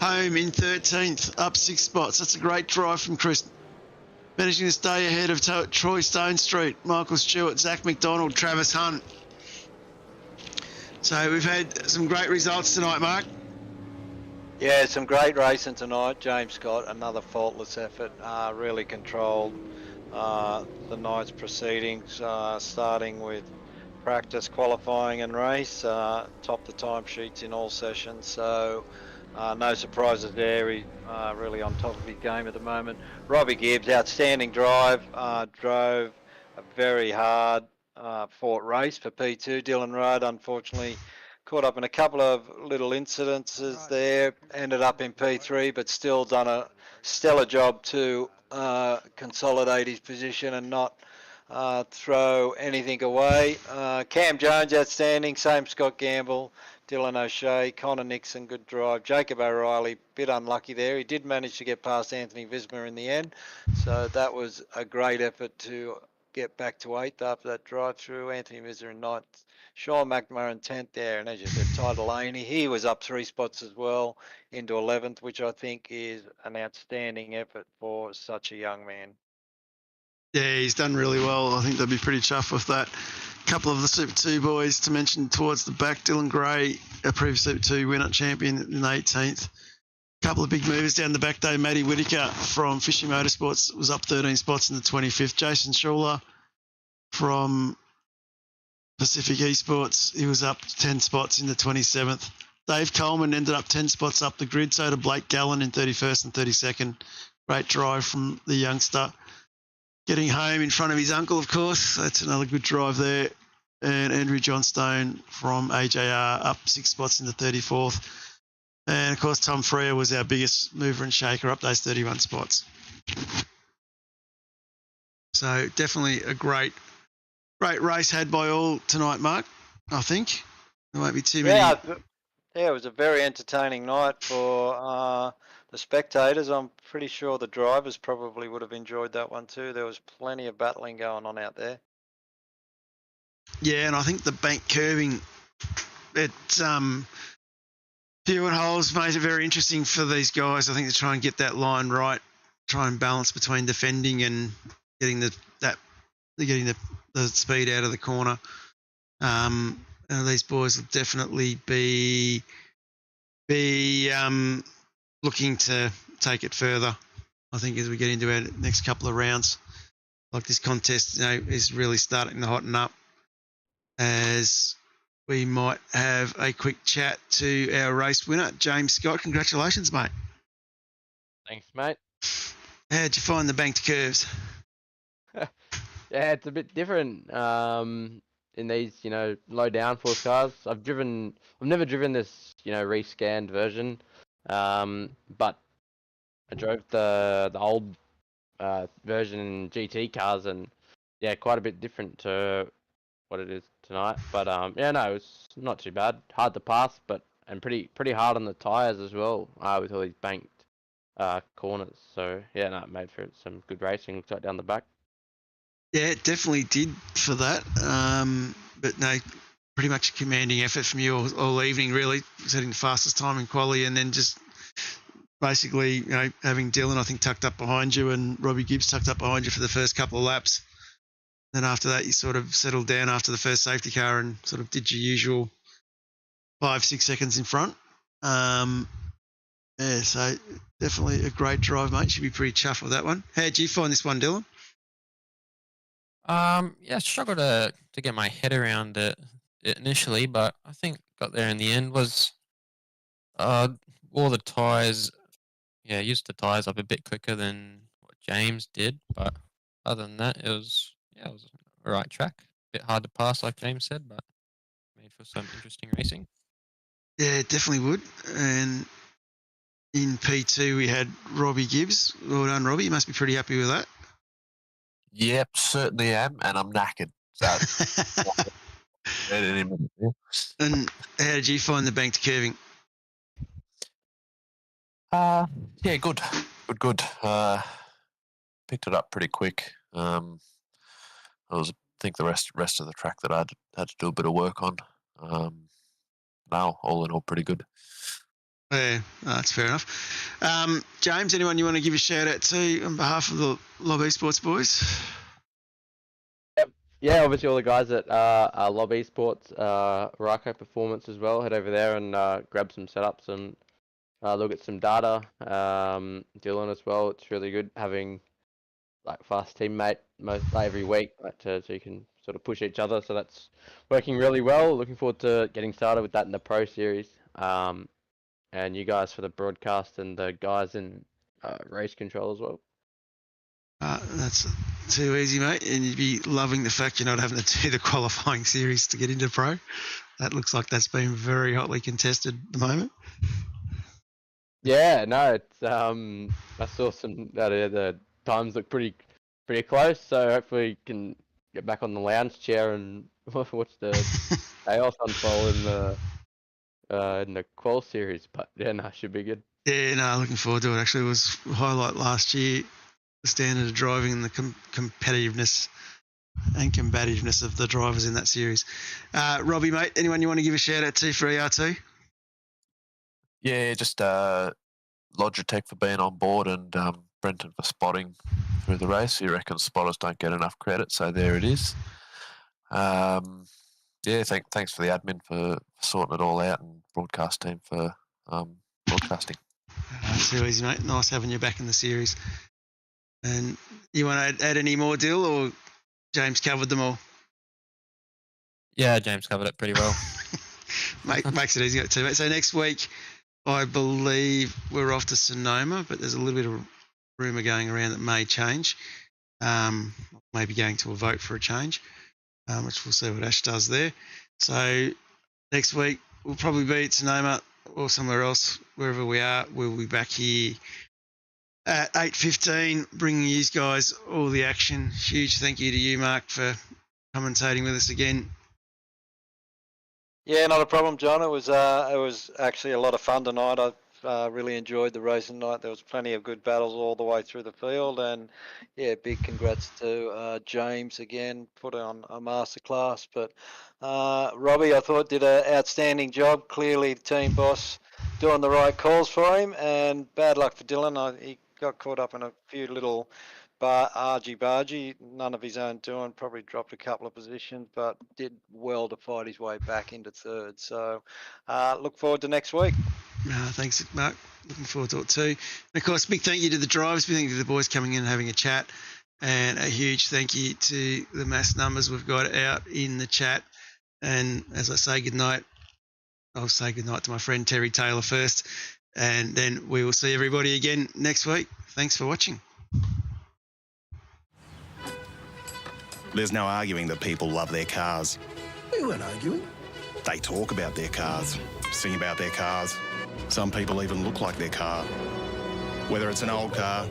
home in 13th, up 6 spots. That's a great drive from Chris. Managing to stay ahead of Troy Stone Street, Michael Stewart, Zach McDonald, Travis Hunt. So we've had some great results tonight, Mark. Yeah, some great racing tonight. James Scott, another faultless effort, really controlled the night's proceedings, starting with practice, qualifying and race, topped the timesheets in all sessions, so no surprises there. He's really on top of his game at the moment. Robbie Gibbs, outstanding drive, drove a very hard fought race for P2. Dylan Rudd, unfortunately, caught up in a couple of little incidences there, ended up in P3, but still done a stellar job to consolidate his position and not throw anything away. Cam Jones, outstanding, same Scott Gamble, Dylan O'Shea, Connor Nixon, good drive. Jacob O'Reilly, bit unlucky there. He did manage to get past Anthony Visma in the end, so that was a great effort to get back to 8th after that drive through. Anthony Visma in 9th. Sean McNamara in 10th there, and as you said, Ty Delaney, he was up 3 spots as well into 11th, which I think is an outstanding effort for such a young man. Yeah, he's done really well. I think they'll be pretty chuffed with that. A couple of the Super 2 boys to mention towards the back. Dylan Gray, a previous Super 2 winner champion in 18th. A couple of big movers down the back though. Matty Whitaker from Fishy Motorsports was up 13 spots in the 25th. Jason Schuler from Pacific Esports, he was up 10 spots in the 27th. Dave Coleman ended up 10 spots up the grid, so did Blake Gallen in 31st and 32nd. Great drive from the youngster. Getting home in front of his uncle, of course. That's another good drive there. And Andrew Johnstone from AJR up 6 spots in the 34th. And, of course, Tom Freer was our biggest mover and shaker, up those 31 spots. So definitely a great race had by all tonight, Mark, I think. There won't be too many. Yeah, it was a very entertaining night for the spectators. I'm pretty sure the drivers probably would have enjoyed that one too. There was plenty of battling going on out there. Yeah, and I think the bank curving at Hewitt Holes made it very interesting for these guys. I think to try and get that line right, try and balance between defending and getting the speed out of the corner. These boys will definitely be looking to take it further. I think as we get into our next couple of rounds, like this contest, is really starting to hotten up. As we might have a quick chat to our race winner, James Scott. Congratulations, mate. Thanks, mate. How'd you find the banked curves? Yeah, it's a bit different in these, low downforce cars. I've never driven this, rescanned version, but I drove the old version GT cars, and yeah, quite a bit different to what it is tonight. But yeah, no, it's not too bad. Hard to pass, and pretty hard on the tires as well, with all these banked corners. So yeah, no, it made for some good racing. Looks like down the back. Yeah, it definitely did for that. But no, pretty much a commanding effort from you all evening, really, setting the fastest time in quali, and then just basically, having Dylan, I think, tucked up behind you and Robbie Gibbs tucked up behind you for the first couple of laps. Then after that, you sort of settled down after the first safety car and sort of did your usual 5-6 seconds in front. Yeah, so definitely a great drive, mate. Should be pretty chuffed with that one. How'd you find this one, Dylan? Yeah, I struggled to get my head around it initially, but I think got there in the end. Was all the tyres, yeah, used the tyres up a bit quicker than what James did, but other than that, it was a right track. Bit hard to pass, like James said, but made for some interesting racing. Yeah, it definitely would. And in P2, we had Robbie Gibbs. Well done, Robbie. You must be pretty happy with that. Yep, certainly am, and I'm knackered. So any minute, yeah. And how did you find the banked curving? Yeah, good. Picked it up pretty quick. I think the rest of the track that I had to do a bit of work on. No, all in all, pretty good. Yeah, that's fair enough. James, anyone you want to give a shout out to on behalf of the Lobby Sports boys? Yeah, obviously all the guys at Lob Esports, Ryko Performance as well. Head over there and grab some setups and look at some data. Dylan as well. It's really good having like fast teammate every week, so you can sort of push each other. So that's working really well. Looking forward to getting started with that in the Pro Series. And you guys for the broadcast and the guys in race control as well. That's too easy, mate. And you'd be loving the fact you're not having to do the qualifying series to get into Pro. That looks like that's been very hotly contested at the moment. Yeah, no, it's I saw some the times look pretty close. So hopefully you can get back on the lounge chair and watch the chaos unfold in the qual series. But yeah, no, should be good. Yeah, no, looking forward to it. Actually, it was a highlight last year. The standard of driving and the competitiveness and combativeness of the drivers in that series. Robbie, mate, anyone you want to give a shout out to for ER2? Yeah, just Logitech for being on board and Brenton for spotting through the race. He reckons spotters don't get enough credit, so there it is. Yeah, thanks for the admin for sorting it all out and broadcast team for broadcasting. Too easy, mate. Nice having you back in the series. And you want to add any more, Dill, or James covered them all? Yeah, James covered it pretty well. Makes it easy too, mate. So next week, I believe we're off to Sonoma, but there's a little bit of rumour going around that may change. Maybe going to a vote for a change, which we'll see what Ash does there. So next week, we'll probably be at Sonoma or somewhere else, wherever we are. We'll be back here at 8:15, bringing you guys all the action. Huge thank you to you, Mark, for commentating with us again. Yeah, not a problem, John. It was actually a lot of fun tonight. I really enjoyed the racing night. There was plenty of good battles all the way through the field, and yeah, big congrats to James again, put on a masterclass. But Robbie, I thought, did an outstanding job. Clearly, the team boss doing the right calls for him, and bad luck for Dylan. He got caught up in a few little argy-bargy, none of his own doing, probably dropped a couple of positions, but did well to fight his way back into third. So look forward to next week. Thanks, Mark. Looking forward to it too. And of course, big thank you to the drivers, big thank you to the boys coming in and having a chat, and a huge thank you to the mass numbers we've got out in the chat. And as I say goodnight, I'll say goodnight to my friend Terry Taylor first, and then we will see everybody again next week. Thanks for watching. There's no arguing that people love their cars. We weren't arguing. They talk about their cars, sing about their cars. Some people even look like their car. Whether it's an old car,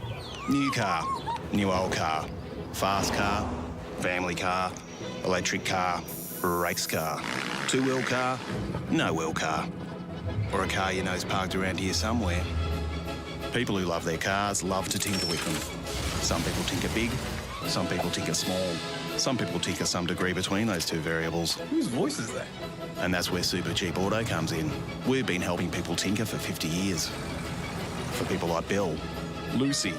new old car, fast car, family car, electric car, race car, two-wheel car, no-wheel car, or a car you know's parked around here somewhere. People who love their cars love to tinker with them. Some people tinker big, some people tinker small. Some people tinker some degree between those two variables. Whose voice is that? And that's where Supercheap Auto comes in. We've been helping people tinker for 50 years. For people like Bill, Lucy,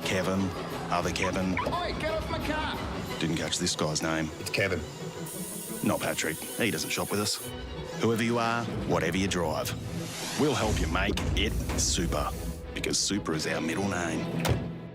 Kevin, other Kevin. Oi, get off my car! Didn't catch this guy's name. It's Kevin. Not Patrick. He doesn't shop with us. Whoever you are, whatever you drive, we'll help you make it super. Because super is our middle name.